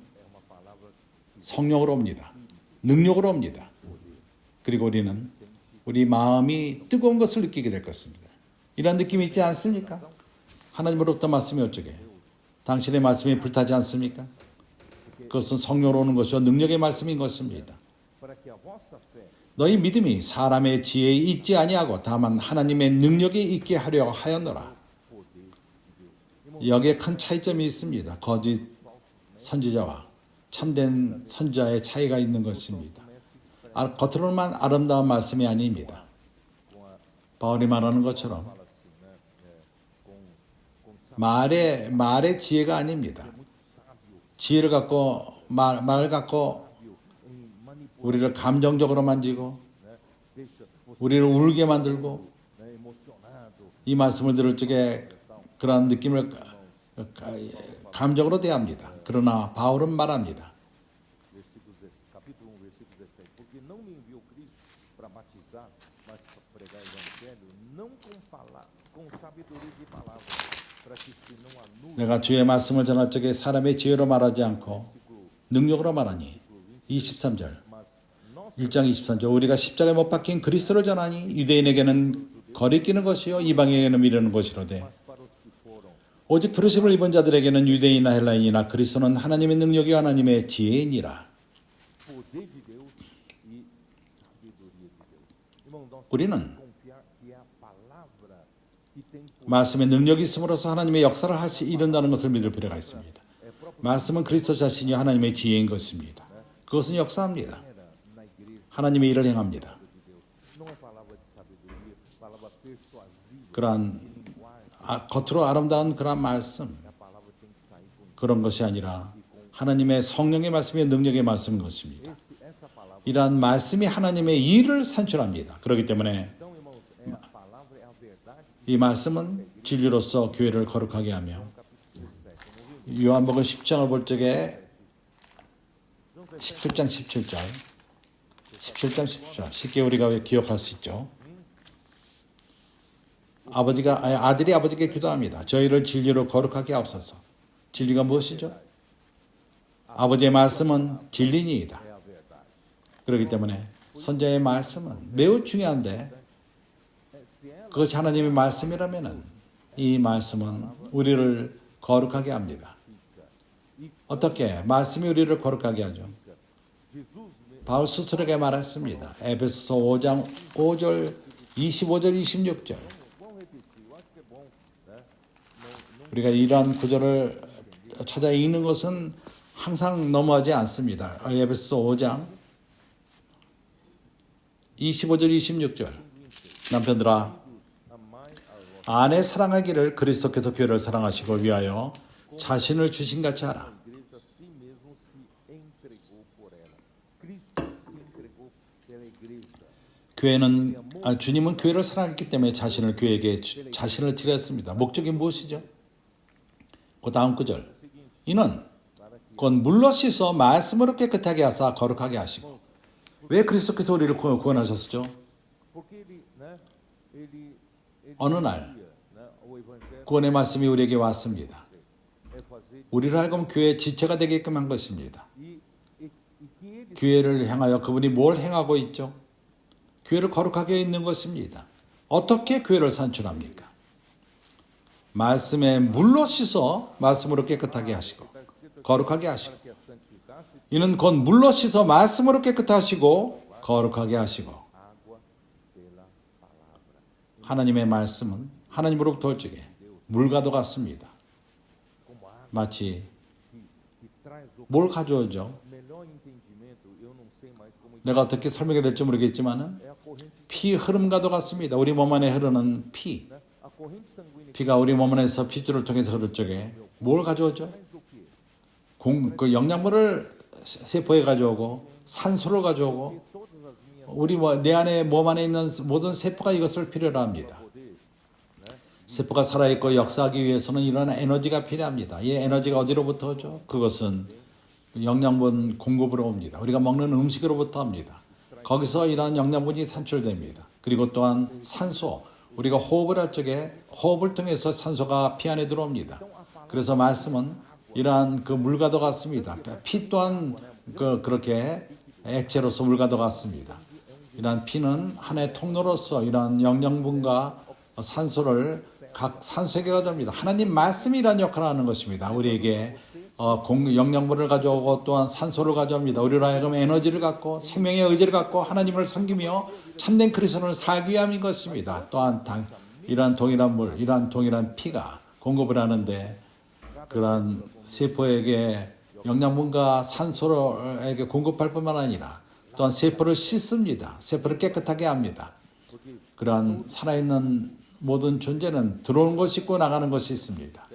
성령으로 옵니다. 능력으로 옵니다. 그리고 우리는 우리 마음이 뜨거운 것을 느끼게 될 것입니다. 이런 느낌이 있지 않습니까? 하나님으로부터 말씀이 올 적에 당신의 말씀이 불타지 않습니까? 그것은 성령으로 오는 것이요 능력의 말씀인 것입니다. 너희 믿음이 사람의 지혜에 있지 아니하고 다만 하나님의 능력에 있게 하려 하였노라. 여기에 큰 차이점이 있습니다. 거짓 선지자와 참된 선지자의 차이가 있는 것입니다. 겉으로만 아름다운 말씀이 아닙니다. 바울이 말하는 것처럼 말의 지혜가 아닙니다. 지혜를 갖고 말을 갖고 우리를 감정적으로 만지고 우리를 울게 만들고 이 말씀을 들을 적에 그런 느낌을 감정으로 대합니다. 그러나 바울은 말합니다. 내가 주의 말씀을 전할 적에 사람의 지혜로 말하지 않고 능력으로 말하니 23절 1장 23절 우리가 십자가에 못 박힌 그리스도를 전하니 유대인에게는 거리끼는 것이요 이방인에게는 미루는 것이로되 오직 부르심을 입은 자들에게는 유대인이나 헬라인이나 그리스도는 하나님의 능력이 하나님의 지혜이니라. 우리는 말씀에 능력이 있음으로써 하나님의 역사를 할 수 이룬다는 것을 믿을 필요가 있습니다. 말씀은 그리스도 자신이 하나님의 지혜인 것입니다. 그것은 역사합니다. 하나님의 일을 행합니다. 그러한 겉으로 아름다운 그런 말씀 그런 것이 아니라 하나님의 성령의 말씀의 능력의 말씀인 것입니다. 이러한 말씀이 하나님의 일을 산출합니다. 그렇기 때문에 이 말씀은 진리로서 교회를 거룩하게 하며 요한복음 10장을 볼 적에 17장 17절 17장 17절 쉽게 우리가 기억할 수 있죠. 아들이 아버지께 기도합니다. 저희를 진리로 거룩하게 하옵소서. 진리가 무엇이죠? 아버지의 말씀은 진리니이다. 그렇기 때문에 선자의 말씀은 매우 중요한데 그것이 하나님의 말씀이라면 이 말씀은 우리를 거룩하게 합니다. 어떻게? 말씀이 우리를 거룩하게 하죠. 바울 스스로에게 말했습니다. 에베소서 5장 5절 25절 26절 우리가 이러한 구절을 찾아 읽는 것은 항상 너무하지 않습니다. 에베소서 5장 25절 26절 남편들아 아내 사랑하기를 그리스도께서 교회를 사랑하시고 위하여 자신을 주신 같이 하라. A igreja a si mesmo se entregou por ela. Cristo se entregou pela igreja. 주님은 교회를 사랑했기 때문에 자신을 드렸습니다. 목적이 무엇이죠? 그 다음 구절. 이는 곧 물로 씻어 말씀으로 깨끗하게 하사 거룩하게 하시고. 왜 그리스도께서 우리를 구원하셨죠? Porque ele 어느 날 o evangelho 구원의 말씀이 우리에게 왔습니다. é fazer 우리를 하여금 교회의 지체가 되게끔 한 것입니다. e que ele 교회를 향하여 그분이 뭘 행하고 있죠? 교회를 거룩하게 있는 것입니다. 어떻게 교회를 산출합니까? 말씀에 물로 씻어 말씀으로 깨끗하게 하시고 거룩하게 하시고 que a santificasse 이는 곧 물로 씻어 말씀으로 깨끗하시고 거룩하게 하시고 água pela palavra. 하나님의 말씀은 하나님으로부터 올 적에 물과도 같습니다. Como água 마치 que traz o 뭘 가져오죠? melhor entendimento, eu não sei mais como 내가 어떻게 설명해야 될지 모르겠지만은 é a corrente, 피 흐름과도 같습니다. 우리 몸 안에 흐르는 피. né? A corrente sanguínea 피가 우리 몸 안에서 핏줄을 통해서 흐를 적에 뭘 가져오죠? traz o quê? 그 영양분을 세포에 가져오고 산소를 가져오고 Todas as minhas 우리 내 안에 몸 안에 있는 모든 세포가 이것을 필요로 합니다. poderes, né? 세포가 살아있고 역사하기 위해서는 이런 에너지가 필요합니다. 이 에너지가 어디로부터 오죠? 그것은 영양분 공급으로 옵니다. 우리가 먹는 음식으로부터 합니다. 거기서 이러한 영양분이 산출됩니다. 그리고 또한 산소, 우리가 호흡을 할 적에 호흡을 통해서 산소가 피 안에 들어옵니다. 그래서 말씀은 이러한 그 물과도 같습니다. 피 또한 그렇게 액체로서 물과도 같습니다. 이러한 피는 하나의 통로로서 이러한 영양분과 산소를 각 산소에게 가져옵니다. 하나님 말씀이 이러한 역할을 하는 것입니다. 우리에게 영양분을 가져오고 또한 산소를 가져옵니다. 우리로 하여금 에너지를 갖고 생명의 의지를 갖고 하나님을 섬기며 참된 그리스도를 살기 위함인 것입니다. 또한 이러한 동일한 물, 이러한 동일한 피가 공급을 하는데 그러한 세포에게 영양분과 산소에게 공급할 뿐만 아니라 또한 세포를 씻습니다. 세포를 깨끗하게 합니다. 그러한 살아있는 모든 존재는 들어오는 것이 있고 나가는 것이 있습니다.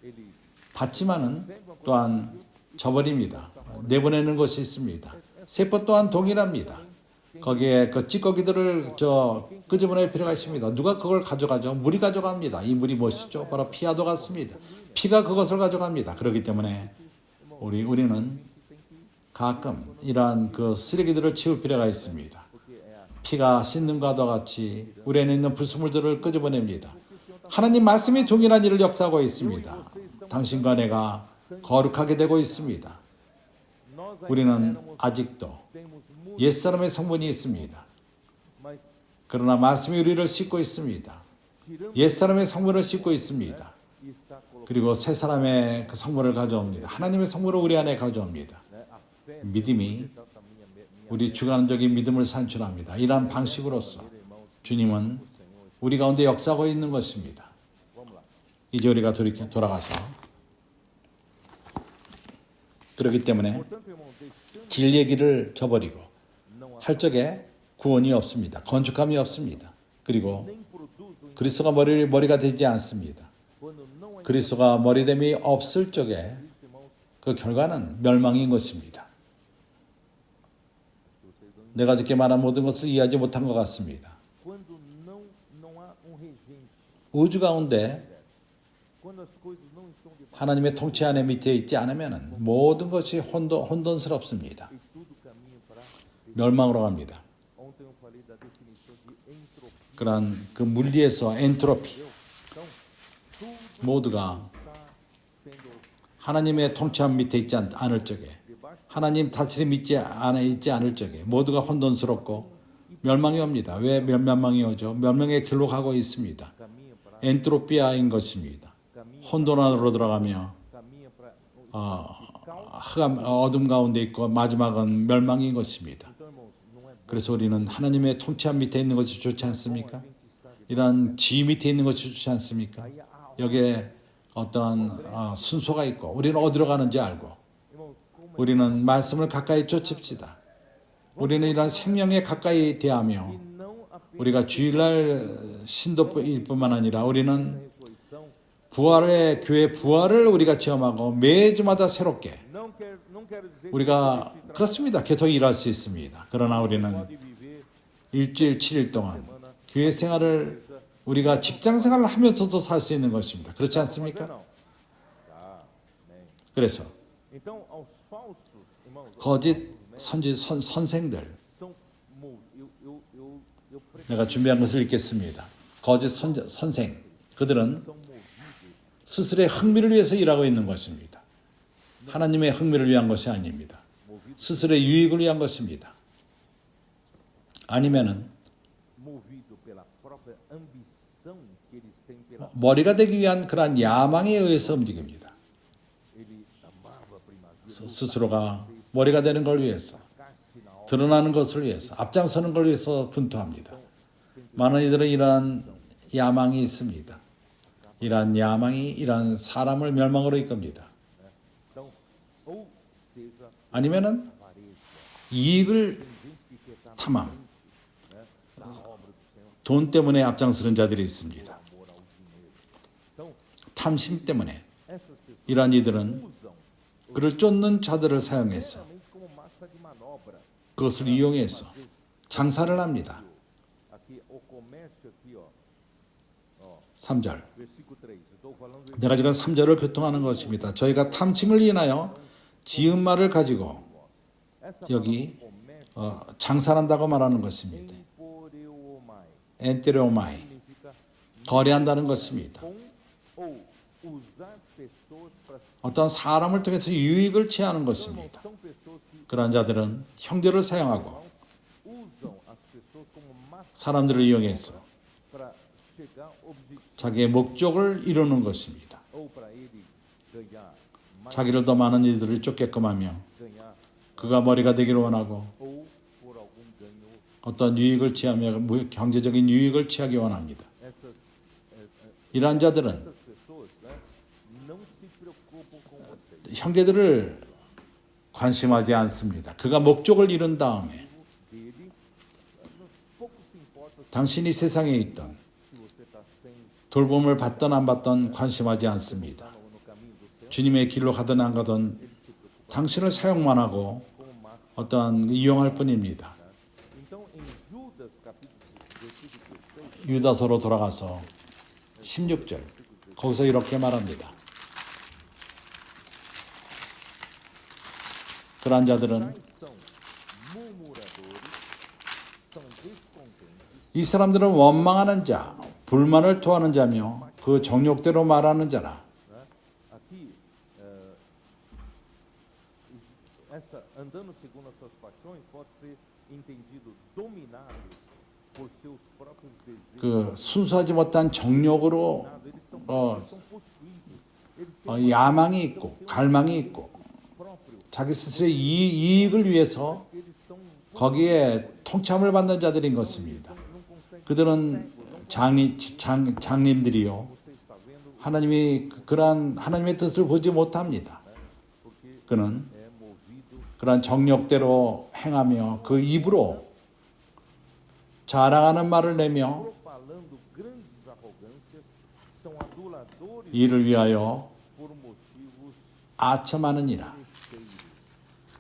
Ele 받지만은 또한 저버립니다. 내보내는 것이 있습니다. 세포 또한 동일합니다. 거기에 그 찌꺼기들을 끄집어낼 필요가 있습니다. 누가 그걸 가져가죠? 물이 가져갑니다. 이 물이 무엇이죠? 바로 피와도 같습니다. 피가 그것을 가져갑니다. 그렇기 때문에 우리는 가끔 이러한 그 쓰레기들을 치울 필요가 있습니다. 피가 씻는 것과 같이 우리 안에 있는 불순물들을 끄집어냅니다. 하나님 말씀이 동일한 일을 역사하고 있습니다. 당신과 내가 거룩하게 되고 있습니다. nós 우리는 아직도 temos 옛사람의 성분이 있습니다. mas 그러나 말씀이 우리를 씻고 있습니다. 옛사람의 성분을 씻고 있습니다. e está colocando, 그리고 새 사람의 그 성분을 가져옵니다. 하나님의 성분을 우리 안에 가져옵니다. né, a fé 믿음이 da minha 우리 주관적인 믿음을 산출합니다. 이러한 방식으로서 주님은 우리 가운데 역사하고 있는 것입니다. 이제 우리가 돌아가서 그렇기 때문에 Portanto, irmão, deixando 진리의 길을 저버리고 할 적에 구원이 없습니다. 건축함이 없습니다. 그리고 nem produzo 그리스도가 머리가 되지 않습니다. quando não é 그리스도가 머리됨이 없을 적에 그 결과는 멸망인 것입니다. 내가 이렇게 말한 모든 것을 이해하지 못한 것 같습니다. quando não há regente, 우주 가운데 quando as coisas não estão debaixo 하나님의 통치 안에 밑에 있지 않으면 모든 것이 혼돈스럽습니다. e tudo caminha para 멸망으로 갑니다. ontem eu falei da definição de entropia. 그런 그 물리에서 엔트로피 Então, tudo 모두가 está sendo 하나님의 통치함 밑에 있지 않을 적에 하나님 다스림 있지 않을 적에 모두가 혼돈스럽고 멸망이 옵니다. 왜 멸망이 오죠? 멸망의 길로 가고 있습니다. caminha para 엔트로피아인 것입니다. 혼돈 안으로 들어가며 caminha para 어둠 가운데 있고 마지막은 멸망인 것입니다. então, irmãos, não é 그래서 우리는 하나님의 통치함 밑에 있는 것이 좋지 않습니까? 이런 지 밑에 있는 것이 좋지 않습니까? 여기에 어떠한 순서가 있고 우리는 어디로 가는지 알고 irmãos, como 우리는 말씀을 가까이 쫓읍시다. 우리는 이런 생명에 가까이 대하며 não apenas 우리가 주일날 신도일 뿐만 아니라 우리는 ressurreição 부활의 교회 부활을 우리가 체험하고 매주마다 새롭게 Não quero dizer 우리가 que esse 그렇습니다. 계속 일할 수 있습니다. 그러나 우리는 pode viver 일주일 7일 동안 교회 생활을 우리가 직장 생활을 하면서도 살 수 있는 것입니다. 그렇지 fazer 않습니까? não. Tá, amém. 그래서 Então, aos falsos, irmãos, 거짓 선생들 são eu 내가 준비한 것을 읽겠습니다. 거짓 선생 그들은 são movidos 스스로의 흥미를 위해서 일하고 있는 것입니다. 하나님의 흥미를 위한 것이 아닙니다. 스스로의 유익을 위한 것입니다. 아니면은 movido pela própria ambição que eles têm pela 머리가 되기 위한 그러한 야망에 의해서 움직입니다. ele amava a primazia 스스로가 머리가 되는 걸 위해서 ficar-se na obra 드러나는 것을 위해서 앞장서는 걸 위해서 분투합니다. 많은 이들은 이러한 야망이 있습니다. 이러한 야망이 이러한 사람을 멸망으로 이끕니다. então ou seja 아니면은 avareza 이익을 tem gente que quer estar 탐함, na obra do Senhor 돈 때문에 앞장서는 자들이 있습니다. amor ao dinheiro então 탐심 때문에 essas pessoas 이러한 이들은 usam 그를 쫓는 자들을 사용해서 realmente como massa de manobra 그것을 이용해서 장사를 합니다. aqui o comércio aqui ó 3절. versículo 3 eu estou falando do 내가 지금 3절을 교통하는 것입니다. 저희가 탐심을 인하여 지은 말을 가지고 essa 여기 comércio 장사한다고 말하는 것입니다. emporeomai 엔테레오마이 significa 거래한다는 것입니다. com ou usar pessoas para 어떤 사람을 통해서 유익을 취하는 irmãos, 것입니다. são pessoas que 그러한 자들은 형제를 사용하고 usam as pessoas como massa 사람들을 이용해서 para chegar ao objetivo 자기의 목적을 이루는 것입니다. ou para ele ganhar mais 자기를 더 많은 이들을 쫓게끔 하며 ganhar 그가 머리가 되기를 원하고 ou por algum ganho 어떤 유익을 취하며 경제적인 유익을 취하기 원합니다. essas 이러한 자들은 essas pessoas né, não se preocupam com vocês 형제들을 관심하지 않습니다. 그가 목적을 이룬 다음에 dele pouco se importa 당신이 세상에 있던 se você está sem 돌봄을 받던 안 받던 관심하지 않습니다. no caminho do céu 주님의 길로 가든 안 가든 당신을 사용만 하고 como massa 어떠한 이용할 뿐입니다. então em Judas capítulo versículo 16 유다서로 돌아가서 16절 거기서 이렇게 말합니다. 그러한 자들은 tais são murmuradores são descontentes 이 사람들은 원망하는 자, 불만을 토하는 자며 그 정욕대로 말하는 자라. né? Aqui essa andando segundo as suas paixões pode ser entendido dominados por seus próprios desejos. 그 순수하지 못한 정욕으로 Eles são possuídos. Eles têm 야망이 있고 갈망이 있고 próprio. 자기 스스로의 이익을 위해서 Eles são 거기에 통참을 받는 자들인 것입니다. não conseguem. 그들은 장님들이요. Você está vendo 하나님이 그러한 하나님의 뜻을 보지 못합니다. porque 그는 é movido 그러한 정욕대로 행하며 그 입으로 자랑하는 말을 내며 propalando grandes arrogâncias, são aduladores 이를 위하여 por motivos 아첨하느니라. feios.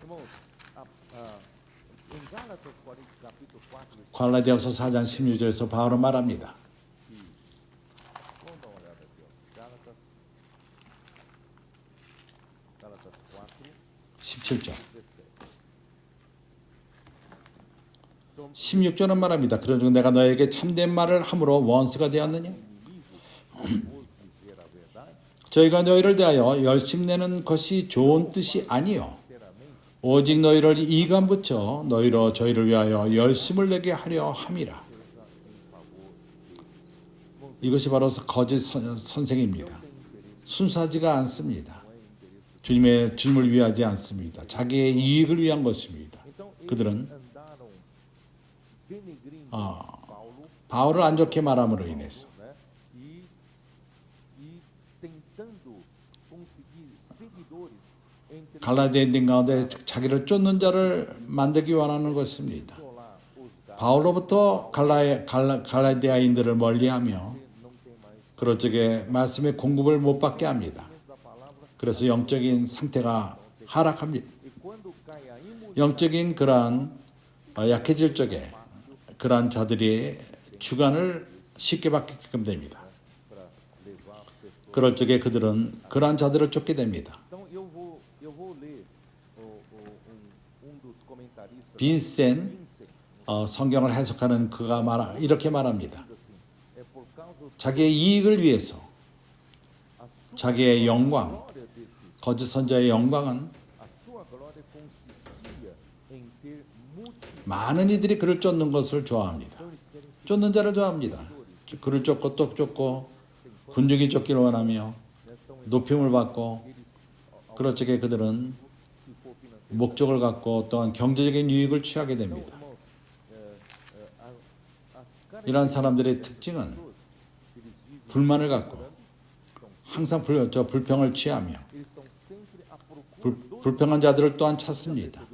Irmãos, em Gálatas capítulo 4, 갈라디아서 4장 16절에서 바울은 말합니다. vamos dar uma olhada aqui, ó. Gálatas 4, 17절. 17. 16절은 말합니다. 그러므로 내가 너에게 참된 말을 함으로 원수가 되었느냐? Vos dizer a verdade, 저희가 너희를 대하여 열심내는 것이 좋은 뜻이 아니요 sinceramente, 오직 너희를 이감 붙여 너희로 저희를 위하여 열심을 내게 하려 함이라. 이것이 바로 거짓 선생입니다. 순수하지가 않습니다. 주님을 위하지 않습니다. 자기의 이익을 위한 것입니다. então eles 그들은 andaram denegrindo Paulo, 바울을 안 좋게 말함으로 인해서 né? E tentando conseguir seguidores entre 갈라디아인 가운데 자기를 쫓는 자를 만들기 원하는 것입니다. isolar os 바울로부터 갈라디아인들을 멀리하며 não tem mais 그럴 적에 말씀의 공급을 못 받게 합니다. da palavra. 그래서 영적인 상태가 하락합니다. E quando cai a imundade, 영적인 그러한 약해질 적에 그러한 자들이 주관을 쉽게 받게끔 됩니다. para levar as pessoas. 그럴 적에 그들은 그러한 자들을 쫓게 됩니다. Então eu vou ler dos comentaristas. 빈센 Vincent, 성경을 해석하는 그가 이렇게 말합니다. assim, é por causa 자기의 이익을 위해서 a sua 자기의 영광, glória desses. 거짓 선자의 영광은 A sua glória consistia em ter multidões. 많은 이들이 그를 쫓는 것을 좋아합니다. Então eles querem ser 쫓는 자를 좋아합니다. 그를 쫓고 또 쫓고 군중이 쫓기를 원하며 né, são 높임을 받고 eles 그럴 적에 그들은 se for financeiro. 목적을 갖고 또한 경제적인 유익을 취하게 됩니다. Irmão, as 이러한 사람들의 특징은 eles vivem 불만을 갖고 항상 불평을 취하며 eles estão sempre à procura 불평한 자들을 또한 찾습니다.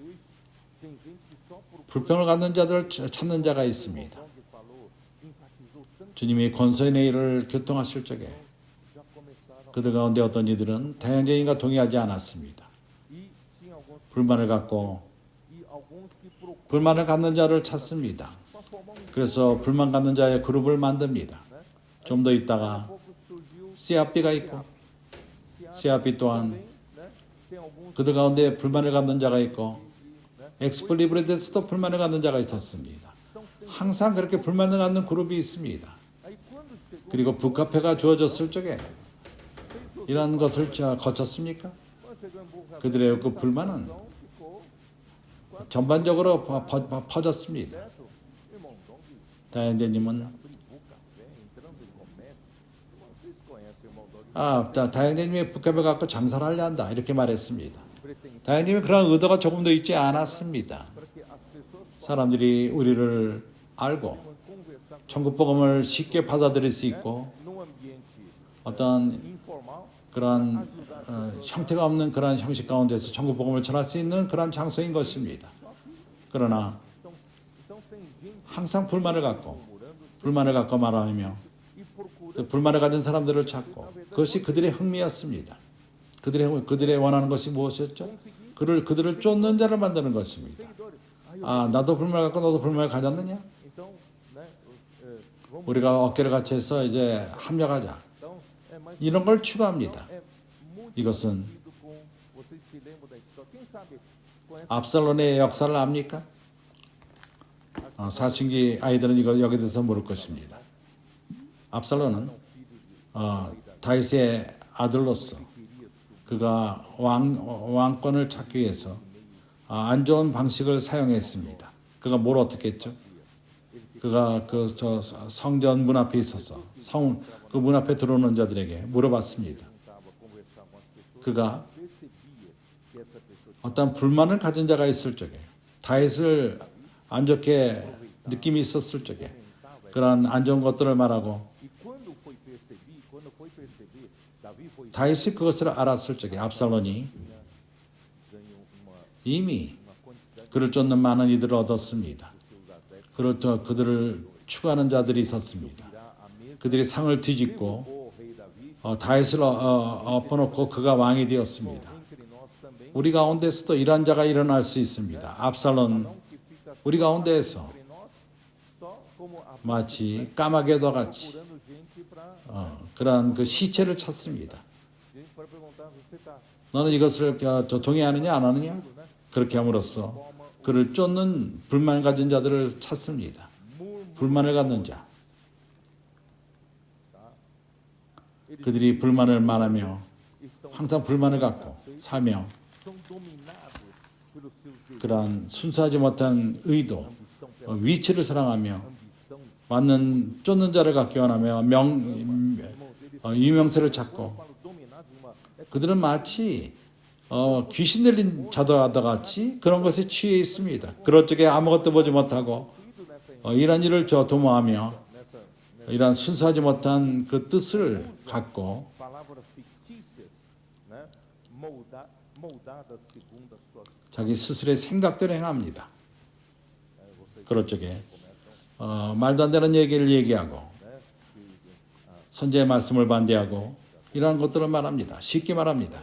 Tem gente que só procura 불평을 갖는 자들을 찾는 자가 있습니다. o que falou, enfatizou tanto 주님이 권서인의 일을 교통하실 적에 já começaram 그들 가운데 어떤 이들은 다양적인과 동의하지 않았습니다. e tinha alguns 불만을 갖고 que procuram 불만을 갖는 자를 찾습니다. para formar 그래서 불만 갖는 자의 그룹을 만듭니다. 좀 더 있다가 pouco surgiu CRP가 있고 CRP 또한 né? Tem alguns 그들 가운데 불만을 갖는 자가 있고 엑스플리브에 대해서도 불만을 갖는 자가 있었습니다. 항상 그렇게 불만을 갖는 그룹이 있습니다. aí quando chegou 그리고 북카페가 주어졌을 적에 이러한 것을 거쳤습니까? quando chegou em Boca 그들의 그 불만은 ficou 전반적으로 퍼졌습니다. certo, irmão, Dong 다현재님은 abriu café entrando em comércio. Irmão, vocês conhecem o irmão Dong? 다현재님이 북카페 갖고 장사를 하려 한다 이렇게 말했습니다. Pretensão 다현재님이 그런 의도가 조금도 있지 않았습니다. para que as pessoas 사람들이 우리를 알고 possam conversar 천국 복음을 쉽게 받아들일 수 있고 num ambiente 어떤 informal, 그런 형태가 없는 그런 형식 가운데서 천국 복음을 전할 수 있는 그런 장소인 것입니다. 그러나 então tem gente 항상 불만을 갖고 murmurando 불만을 갖고 말하며 e procurando 그 불만을 가진 사람들을 찾고 그것이 그들의 흥미였습니다. 그들의 원하는 것이 무엇이었죠? 그들을 쫓는 자를 만드는 것입니다. seguidores. 나도 불만을 갖고 너도 불만을 가졌느냐? Então, né, vamos, 우리가 어깨를 같이 해서 이제 합력하자. então, é mais 이런 걸 추구합니다. é muito 이것은 parecido com vocês se lembram da história. Quem sabe conhece 압살론의 역사를 압니까? 사춘기 아이들은 이거 여기에 대해서 모를 것입니다. 압살론은 다윗의 아들로서 그가 왕권을 찾기 위해서 안 좋은 방식을 사용했습니다. 그가 뭘 어떻게 했죠? 그가 성전 문 앞에 있어서 그 문 앞에 들어오는 자들에게 물어봤습니다. conversar com as pessoas, 그가 percebia que essa pessoa 어떤 불만을 가진 자가 있을 적에 다윗을 안 좋게 느낌이 있었을 적에 그런 안 좋은 것들을 말하고 e quando foi perceber, Davi foi 다윗이 그것을 알았을 적에 압살론이 ganhou 이미 그를 쫓는 많은 이들을 얻었습니다. 그들을 추구하는 자들이 있었습니다. a mesa 그들이 상을 뒤집고 o rei Davi 다윗을 엎어놓고 그가 왕이 되었습니다. entre nós também 우리 가운데서도 이러한 자가 일어날 수 있습니다. 압살론 que fica 우리 가운데에서 entre nós só como a 마치 까마귀와 같이 procurando gente para 그러한 그 시체를 찾습니다. gente para perguntar você tá 너는 이것을 동의하느냐 안 하느냐? 그렇게 함으로써 그를 쫓는 불만 가진 자들을 찾습니다. 불만을 갖는 자. 그들이 불만을 말하며 estão 항상 불만을 갖고 살며 são dominados pelos seus desejos, 그러한 순수하지 못한 의도, 위치를 사랑하며 ambição. 맞는 쫓는 자를 갖기 원하며 유명세를 찾고 Para dominar de uma 그들은 마치 귀신 들린 자들과 같이 그런 것에 취해 있습니다. 그럴 적에 아무것도 보지 못하고 이런 일을 도모하며 이러한 순수하지 못한 그 뜻을 갖고 palavras fictícias, né? Moldadas segundo as suas 자기 스스로의 생각대로 행합니다. 그럴 적에 말도 안 되는 얘기를 얘기하고 선지의 말씀을 반대하고 이러한 것들을 말합니다. 쉽게 말합니다.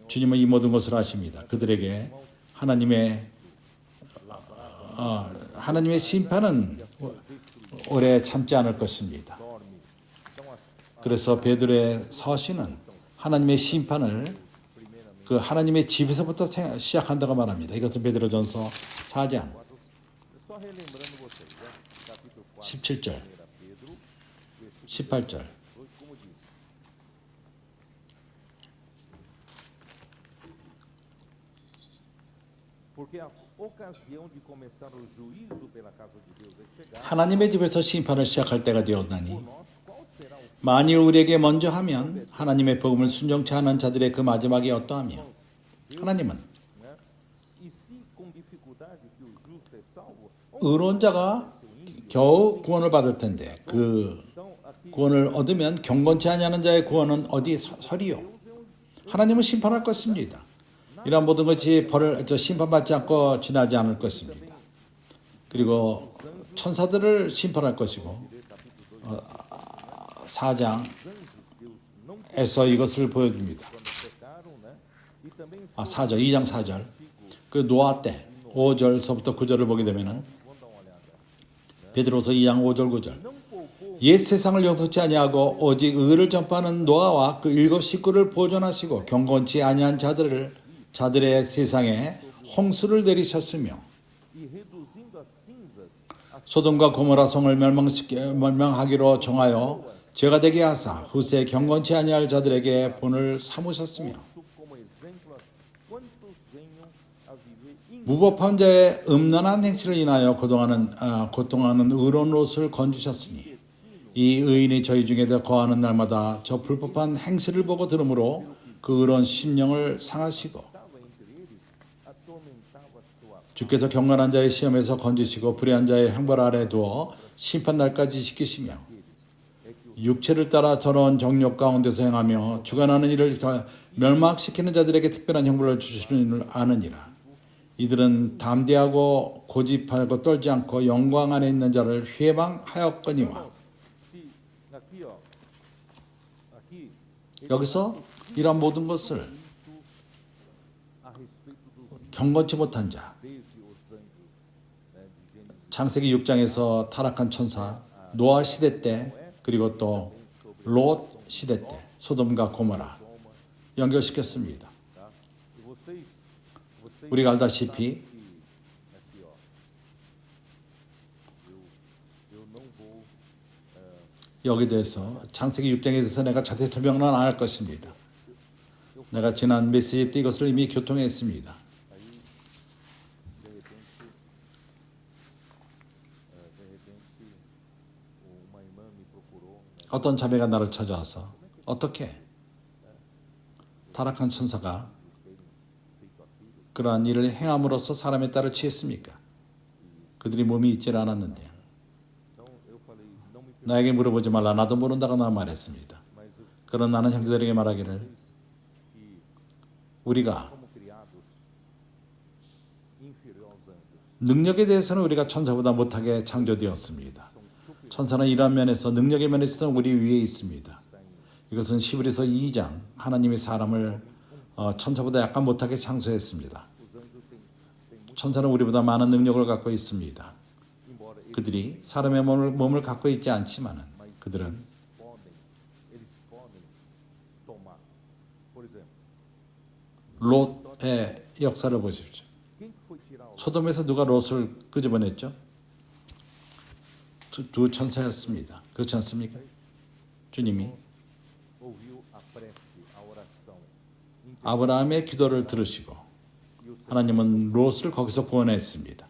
주님은 이 모든 것을 아십니다. 그들에게 하나님의 심판은 오래 참지 않을 것입니다. 그래서 베드로의 서신은 하나님의 심판을 그 하나님의 집에서부터 시작한다고 말합니다. 이것은 베드로전서 4장 Só relembrando vocês, né? Capítulo 4, 17절, 1 Pedro, versículo 18절. 8, como diz. Porque a ocasião de começar o juízo pela casa de Deus é chegar. 하나님의 집에서 심판을 시작할 때가 되었나니 Por nós, qual será o 만일 우리에게 먼저 하면 하나님의 복음을 순종치 않은 자들의 그 마지막이 어떠하며 하나님은 né? E se com dificuldade que o justo é salvo, 의로운 자가 겨우 구원을 받을 텐데 그 então aqui 구원을 얻으면 경건치 아니하는 자의 구원은 어디 서리요? 하나님은 심판할 것입니다. 이러한 모든 것이 심판받지 않고 지나지 않을 것입니다. 그리고 천사들을 심판할 것이고 4장에서 이것을 보여줍니다. pecaram, né? E também 4절, 2장 4절. 그 노아 때 5절서부터 9절을 보게 되면은 베드로서 2장 5절 9절. não poupou 옛 세상을 용서치 아니하고 오직 의를 전파하는 노아와 그 7 식구를 보존하시고 경건치 아니한 자들의 세상에 홍수를 내리셨으며 e reduzindo as cinzas, as 소돔과 고모라 성을 멸망하기로 정하여 죄가 되게 하사 후세 경건치 아니할 자들에게 본을 삼으셨으며 como exemplo a quantos venham a viver 무법한 자의 음란한 행실을 인하여 고통하는 의로운 롯을 건주셨으니 이 의인이 저희 중에서 거하는 날마다 저 불법한 행실을 보고 들으므로 그 의로운 심령을 상하시고 estava entre eles, atormentava sua 주께서 경건한 자의 시험에서 건지시고 불의한 자의 형벌 아래 두어 심판 날까지 지키시며 육체를 따라 저런 정욕 가운데서 행하며 주관하는 일을 멸망시키는 자들에게 특별한 형벌을 주시는 줄 아느니라. 이들은 담대하고 고집하고 떨지 않고 영광 안에 있는 자를 회방하였거니와. se aqui ó, aqui 여기서 이런 모든 것을 a respeito dos 경건치 못한 자, desde os anjos, né, de Gênesis 창세기 6장에서 타락한 천사 노아 시대 때 그리고 또 롯 시대 때 소돔과 고모라 연결시켰습니다. tá? E vocês 우리가 알다시피 aqui ó, eu não vou 여기 대해서 창세기 6장에 대해서 내가 자세히 설명은 안 할 것입니다. 내가 지난 메시지 때 이것을 이미 교통했습니다. de repente uma irmã me procurou, né? 어떤 자매가 나를 찾아와서 어떻게 타락한 천사가 그러한 일을 행함으로써 사람의 딸을 취했습니까? 그들이 몸이 있질 않았는데 Então eu falei, não me 나에게 물어보지 말라 나도 모른다고 나 말했습니다. mas eu, 그런 나는 형제들에게 말하기를 que 우리가 como criados inferior aos anjos, 능력에 대해서는 우리가 천사보다 못하게 창조되었습니다. 천사는 이러한 면에서 능력의 면에서는 우리 위에 있습니다. 이것은 시브리서 2장 하나님이 사람을 천사보다 약간 못하게 창조했습니다. os anjos têm 천사는 우리보다 많은 능력을 갖고 있습니다. embora eles 그들이 사람의 몸을 갖고 있지 않지만은 그들은 eles podem tomar, por exemplo, 롯의 역사를 보십시오. quem que foi tirar o 소돔에서 누가 롯을 끄집어냈죠? 두 천사였습니다. 그렇지 않습니까? 주님이 ouviu a prece, a oração, 아브라함의 기도를 들으시고 하나님은 롯을 거기서 구원했습니다.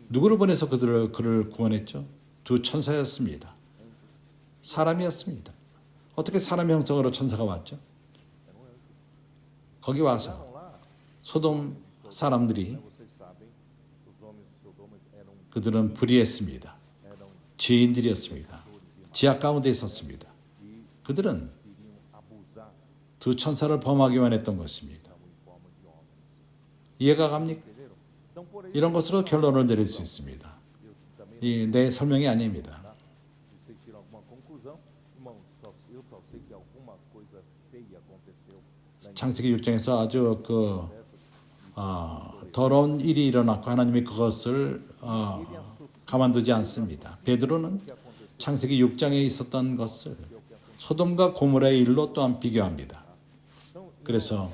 누구를 보내서 그를 구원했죠? 두 천사였습니다. 사람이었습니다. 어떻게 사람의 형성으로 천사가 왔죠? 거기 와서 소돔 사람들이 vocês sabem, os homens de Sodoma eram 그들은 불의했습니다. 죄인들이었습니다. 지하 가운데 있었습니다. 그들은 queriam abusar 두 천사를 범하기만 했던 것입니다. em forma de homens, 이해가 갑니까? entenderam? Então por aí 이런 것으로 결론을 내릴 수 있습니다. eu também 이 내 설명이 아닙니다. se vocês tiram alguma conclusão, irmãos, só 창세기 6장에서 아주 더러운 일이 일어났고 하나님이 그것을 가만두지 않습니다. 베드로는 창세기 6장에 있었던 것을 소돔과 고모라의 일로 또한 비교합니다. Então, 그래서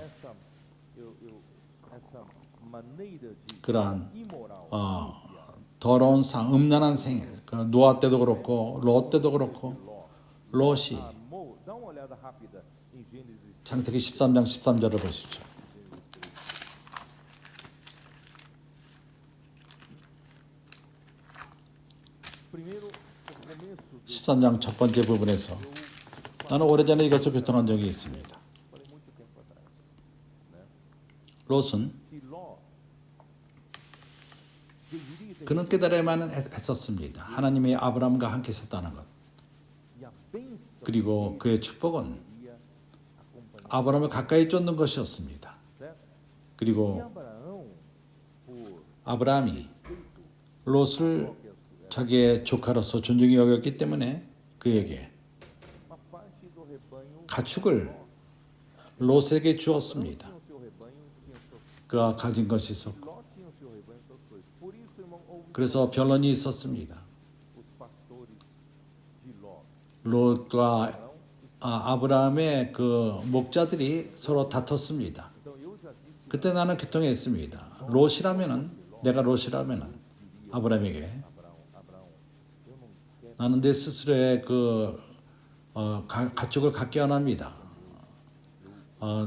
essa maneira de 그러한 imoral 더러운 음란한 생애, 노아 때도 그렇고 롯 때도 그렇고 롯이 dá uma olhada rápida em Gênesis 창세기 13장 13절을 보십시오. primeiro o começo do 13장 첫 번째 부분에서 나는 오래전에 이것을 교통한 적이 있습니다. falei muito tempo atrás. 롯은 E Ló deveria ter 그는 깨달아야만 했었습니다. 하나님이 아브라함과 함께 있었다는 것. e a bênção 그리고 그의 축복은 ia acompanhar, 아브라함을 가까이 쫓는 것이었습니다. certo? E 그리고 Abraão, por 아브라함이 롯을 자기의 조카로서 존중히 여겼기 때문에 그에게 uma parte do rebanho, 가축을 롯에게 주었습니다. tinha o seu rebanho, tinha suas, 그가 가진 것이 있었고 Ló tinha o seu rebanho, suas coisas. Por isso, irmão, houve 그래서 변론이 있었습니다. os pastores de Ló. 롯과 아브라함의 그 목자들이 서로 다퉜습니다. Então eu já disse 그때 나는 교통했습니다. 롯이라면은 내가 롯이라면은 아브라함에게 Abraão, eu não quero 나는 내 스스로의 가축을 갖게 원합니다.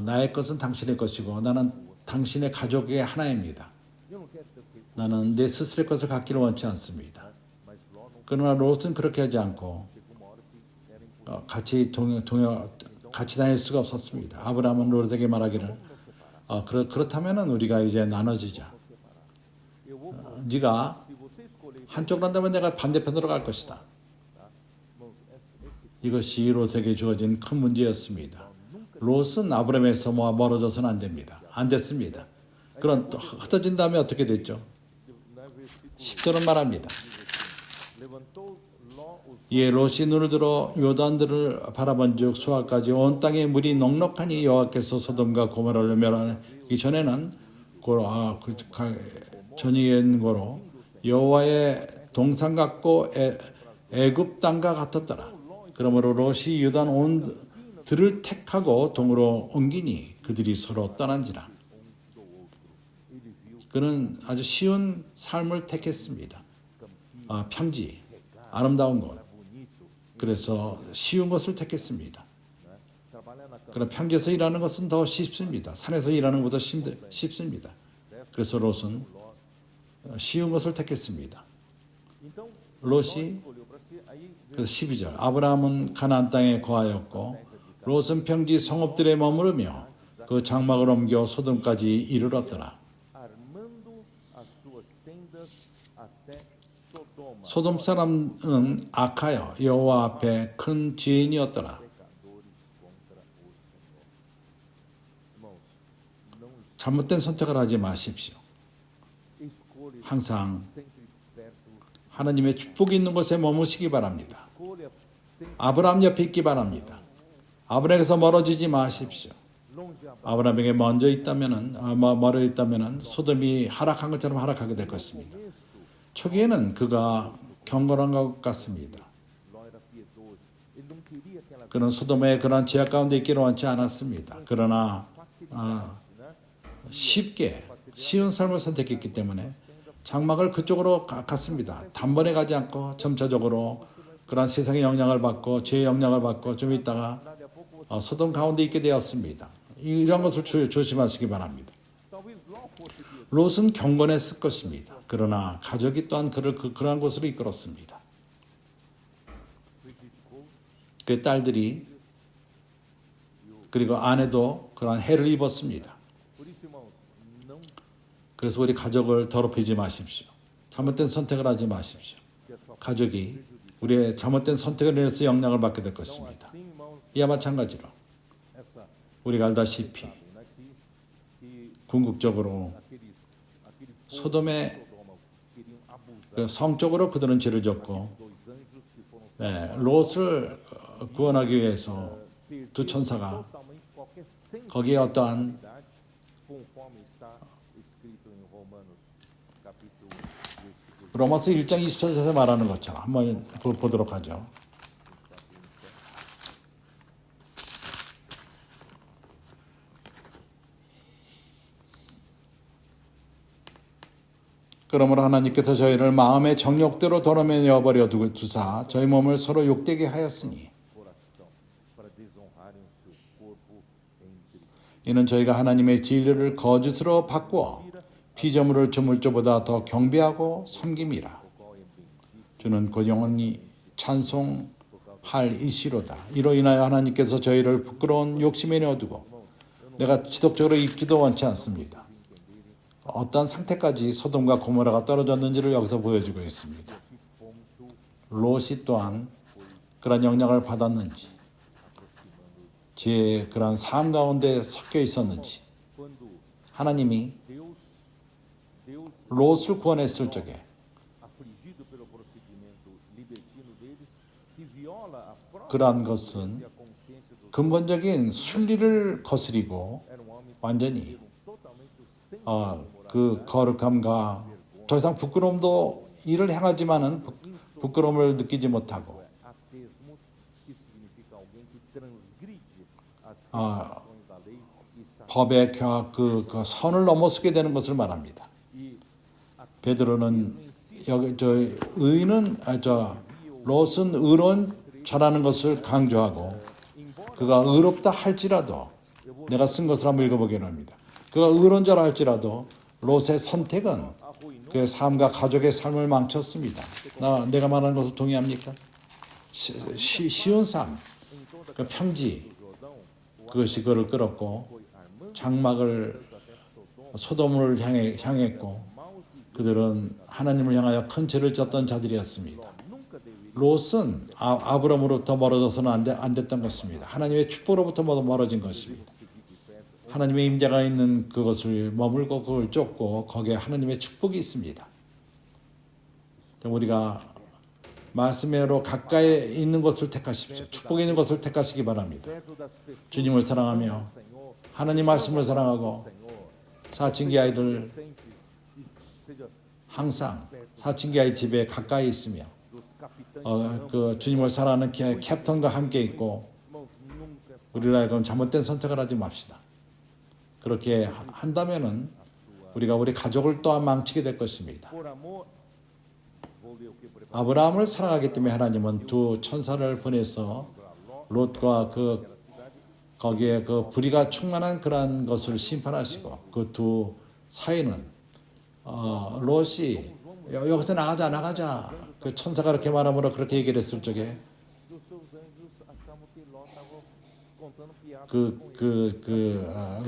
나의 것은 당신의 것이고 나는 당신의 가족의 하나입니다. eu não quero ter feito, 나는 내 스스로의 것을 갖기를 원치 않습니다. mas Ló não 그러나 롯은 그렇게 하지 않고 chegou uma hora que era impossível. 같이 다닐 수가 없었습니다. 아브라함은 롯에게 말하기를 그렇다면은 우리가 이제 나눠지자. Eu vou, 네가 se você escolher, 한쪽으로 한다면 내가 반대편으로 갈 것이다. irmãos, esse 이것이 롯에게 주어진 큰 문제였습니다. 롯은 아브라함에서 멀어져서는 안 됩니다. 안 됐습니다. 그런 또 흩어진 다음에 어떻게 됐죠? né, versículo 10절은 말합니다. levantou Ló os 이에 롯이 눈을 들어 요단들을 바라본즉 수아까지 온 땅에 물이 넉넉하니 여호와께서 소돔과 고모라를 멸하기 전에는 전이엔 고로 여호와의 동산 같고 애굽 땅과 같았더라. 그러므로 롯이 유단 온 들을 택하고 동으로 옮기니 그들이 서로 떠난지라. 그는 아주 쉬운 삶을 택했습니다. 평지, 아름다운 곳. 그래서 쉬운 것을 택했습니다. trabalhar na cama. 그럼 평지에서 일하는 것은 더 쉽습니다. 산에서 일하는 것보다 쉽습니다. 그래서 롯은 쉬운 것을 택했습니다. Então, 롯이 olhou para si, aí 그래서 12절 아브라함은 가나안 땅에 거하였고 롯은 평지 성읍들에 머무르며 그 장막을 옮겨 소돔까지 이르렀더라. armando as suas tendas até Sodoma. 소돔 사람은 악하여 여호와 앞에 큰 죄인이었더라. Pecadores contra o Senhor. Irmãos, não 잘못된 선택을 하지 마십시오. escolha 항상 sempre perto, 하나님의 축복이 있는 곳에 머무시기 바랍니다. escolha sempre 아브라함 옆에 있기 바랍니다. 아브라함에서 멀어지지 마십시오. longe de Abraão. 아브라함에게 먼저 있다면은 멀어 있다면은 소돔이 하락한 것처럼 하락하게 될 것입니다. 초기에는 그가 경건한 것 같습니다. Ló era piedoso. Ele não queria aquela 그는 소돔의 그런 제약 가운데 있기를 원치 않았습니다. 그러나 facilidade, né? 쉽게 쉬운 삶을 선택했기 때문에 장막을 그쪽으로 갔습니다. 단번에 가지 않고 점차적으로 그런 세상의 영향을 받고 죄의 영향을 받고 좀 있다가 Daqui a pouco, 소돔 가운데 있게 되었습니다. 이런 것을 조심하시기 바랍니다. talvez Ló fosse piedoso. 롯은 경건했을 것입니다. 그러나 가족이 또한 그를 그러한 곳으로 이끌었습니다. Prejudicou 그 딸들이 그리고 아내도 그러한 해를 입었습니다. Por isso, irmãos, não 그래서 우리 가족을 더럽히지 마십시오. 잘못된 선택을 하지 마십시오. que a sua 가족이 우리의 잘못된 선택을 인해서 영향을 받게 될 것입니다. assim, irmãos, 이와 마찬가지로 essa 우리가 알다시피 né, que 궁극적으로 aqueles 소돔의 Sodoma queriam abusar 그 성적으로 그들은 죄를 졌고 dos anjos que foram 롯을 구원하기 위해서 두 천사가 totalmente qualquer senso 거기에 어떠한 conforme está escrito em Romanos capítulo 1, versículo 로마서 1장 24절에서 말하는 것처럼 한번 보도록 하죠. 그러므로 하나님께서 저희를 마음의 정욕대로 도로매어 버려 두사 저희 몸을 서로 욕되게 하였으니 coração, para desonrarem o seu corpo entre 이는 저희가 하나님의 진리를 거짓으로 바꾸어 피조물을 저물조보다 더 경배하고 섬김이라. 주는 곧 영원히 찬송할 이시로다. 이로 인하여 하나님께서 저희를 부끄러운 욕심에 내어두고 내가 지독적으로 입기도 원치 않습니다. 어떤 상태까지 소돔과 고모라가 떨어졌는지를 여기서 보여주고 있습니다. 롯이 또한 그런 영향을 받았는지, 제 그런 삶 가운데 섞여 있었는지, quando 하나님이 Deus 롯을 구원했을 적에 afligido pelo procedimento libertino deles, que viola a própria 그러한 것은 e a consciência dos 근본적인 순리를 거스리고 eram homens 완전히 totalmente sem 그 거룩함과 더 이상 부끄러움도 이를 행하지만은 부끄러움을 느끼지 못하고 ateismos, que significa alguém que transgride as 아, restrições da lei e sabe. 법의 그 선을 넘어서게 되는 것을 말합니다. E 베드로는 여기 저 의는 저 롯은 의로운 자라는 것을 강조하고 그가 의롭다 할지라도 내가 쓴 것을 한번 읽어보기로 합니다. 그가 의로운 자라 할지라도 롯의 선택은 그의 삶과 가족의 삶을 망쳤습니다. 내가 말하는 것을 동의합니까? 쉬운 삶, 그 평지, 그것이 그를 끌었고 장막을 소돔을 향했고 그들은 하나님을 향하여 큰 죄를 졌던 자들이었습니다. 롯은 아브람으로부터 멀어져서는 안 됐던 것입니다. 하나님의 축복으로부터 멀어진 것입니다. 하나님의 임재가 있는 그것을 머물고 그걸 쫓고 거기에 하나님의 축복이 있습니다. 우리가 말씀으로 가까이 있는 것을 택하십시오. 축복이 있는 것을 택하시기 바랍니다. 주님을 사랑하며 하나님 말씀을 사랑하고 사춘기 아이들 항상 사춘기 아이 집에 가까이 있으며 그 주님을 사랑하는 캡틴과 함께 있고 우리라 하여금 잘못된 선택을 하지 맙시다. 그렇게 한다면은 우리가 우리 가족을 또한 망치게 될 것입니다. por amor, vou ler o que preparou 아브라함을 사랑하기 때문에 하나님은 두 천사를 보내서 롯과 거기에 그 불의가 충만한 그러한 것을 심판하시고 그 두 사이는 롯이 여기서 나가자 그 천사가 그렇게 말함으로 그렇게 얘기를 했을 적에 dos seus anjos achavam que Ló estava contando piadas.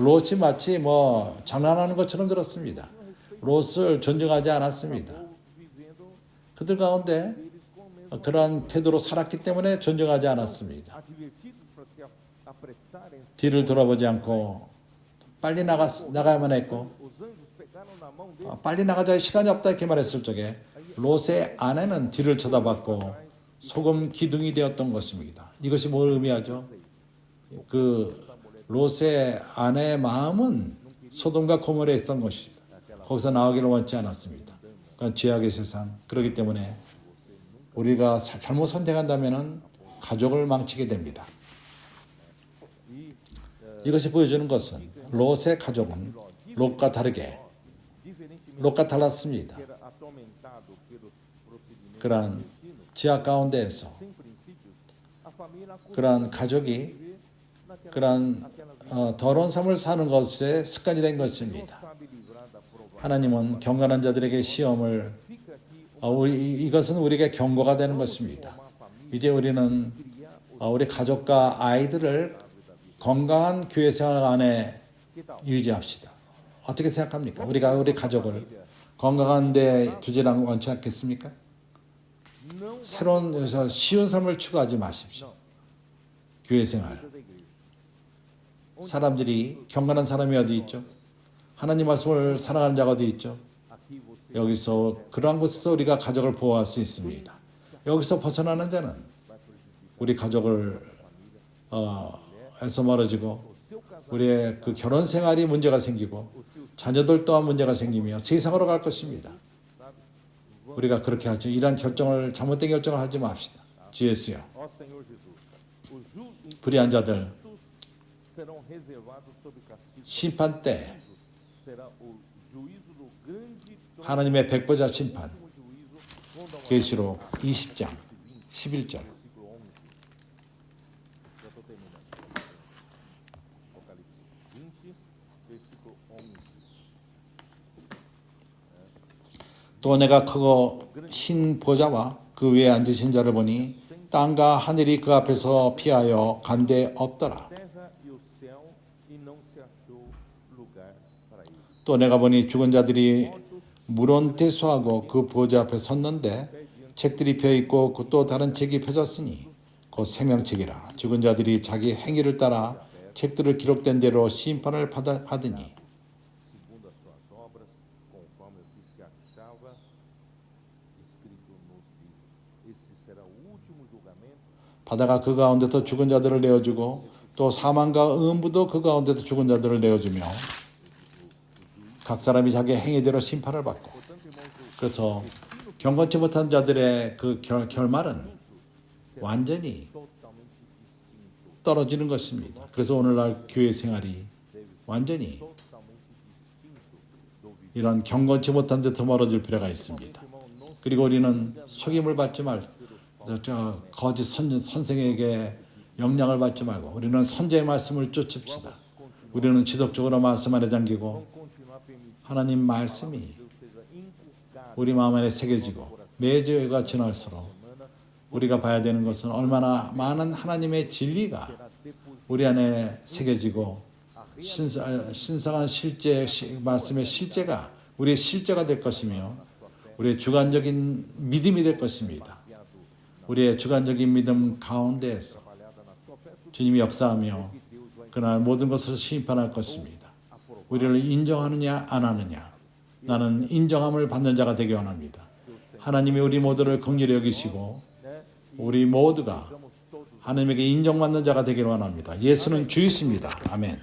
롯이 마치 뭐 장난하는 것처럼 들었습니다. 롯을 존중하지 않았습니다. Vivendo 그들 가운데 eles com o mesmo 그러한 태도로 살았기 때문에 존중하지 않았습니다. advertidos para se apressarem. 뒤를 돌아보지 않고 빨리 나가야만 했고 Os anjos pegaram na mão dele 빨리 나가자 시간이 없다 이렇게 말했을 적에 롯의 아내는 뒤를 쳐다봤고 소금 기둥이 되었던 것입니다. 이것이 뭘 의미하죠? 그 롯의 아내의 마음은 소돔과 고모라에 있던 것입니다. 거기서 나오기를 원치 않았습니다. 그러니까 죄악의 세상. 그렇기 때문에 우리가 잘못 선택한다면 가족을 망치게 됩니다. 이것이 보여주는 것은 롯의 가족은 롯과 다르게 diferentemente 롯과 달랐습니다. era atormentado pelos procedimentos 그러한 지하 가운데에서 sem princípios, a família 그러한 가족이 그러한 더러운 삶을 사는 것에 습관이 된 것입니다. sabe livrar da prova. 하나님은 경건한 자들에게 시험을 Fica aqui 이것은 우리에게 경고가 되는 것입니다. 이제 우리는 우리 가족과 아이들을 건강한 교회 생활 안에 유지합시다. 어떻게 생각합니까? 우리가 우리 가족을 건강한 데 두지라고 원치 않겠습니까? 새로운 쉬운 삶을 추구하지 마십시오. 교회 생활. da igreja. 사람들이 경건한 사람이 어디 있죠? 하나님 말씀을 사랑하는 자가 어디 있죠? Aqui você 여기서 그러한 곳에서 우리가 가족을 보호할 수 있습니다. 여기서 벗어나는 자는 우리 가족을 에서 멀어지고 o seu casamento 우리의 그 결혼 생활이 문제가 생기고 자녀들 또한 문제가 생기며 세상으로 갈 것입니다. 우리가 그렇게 하죠. 이러한 결정을 잘못된 결정을 하지 맙시다. 주 예수여, Ó Senhor Jesus, os justos 불의한 자들 serão reservados sob castigo. 심판 때 Será o juízo do grande 하나님의 백보자 심판 juízo, quando há 계시록 20장 11절 versículo 11. Já estou terminando. Apocalipse 20, versículo 11. 또 내가 크고 흰 보좌와 그 위에 앉으신 자를 보니 땅과 하늘이 그 앞에서 피하여 간데 없더라. Terra e o céu, e não se achou lugar para eles. 또 내가 보니 죽은 자들이 물온 대수하고 그 보좌 앞에 섰는데 책들이 펴 있고 또 다른 책이 펴졌으니 곧 생명책이라. 죽은 자들이 자기 행위를 따라 책들을 기록된 대로 심판을 받으니 Segundo as suas obras, conforme o que se achava escrito nos livros. Esse será o último julgamento. 바다가 그 가운데서 죽은 자들을 내어주고 또 사망과 음부도 그 가운데서 죽은 자들을 내어주며 각 사람이 자기 행위대로 심판을 받고, 그래서 경건치 못한 자들의 그 결말은 완전히 Totalmente distinto. 떨어지는 것입니다. 그래서 오늘날 교회 생활이 완전히 Totalmente distinto do viver. 이런 경건치 못한 데서 멀어질 필요가 있습니다. 그리고 우리는 속임을 받지 말고 거짓 선생에게 영향을 받지 말고 우리는 선제의 말씀을 쫓읍시다. 우리는 지속적으로 말씀 안에 잠기고 Continuar permitindo 하나님 말씀이 que Deus seja inculcado 우리 마음 안에 새겨지고 매주가 지날수록 우리가 봐야 되는 것은 얼마나 많은 하나님의 진리가 우리 안에 새겨지고 신성한 실제 말씀의 실제가 우리의 실제가 될 것이며 우리의 주관적인 믿음이 될 것입니다. 우리의 주관적인 믿음 가운데에서 주님이 역사하며 그날 모든 것을 심판할 것입니다. 우리를 인정하느냐 안 하느냐, 나는 인정함을 받는 자가 되기 원합니다. 하나님이 우리 모두를 긍휼히 여기시고 우리 모두가 하나님에게 인정받는 자가 되기를 원합니다. 예수는 주이십니다. 아멘.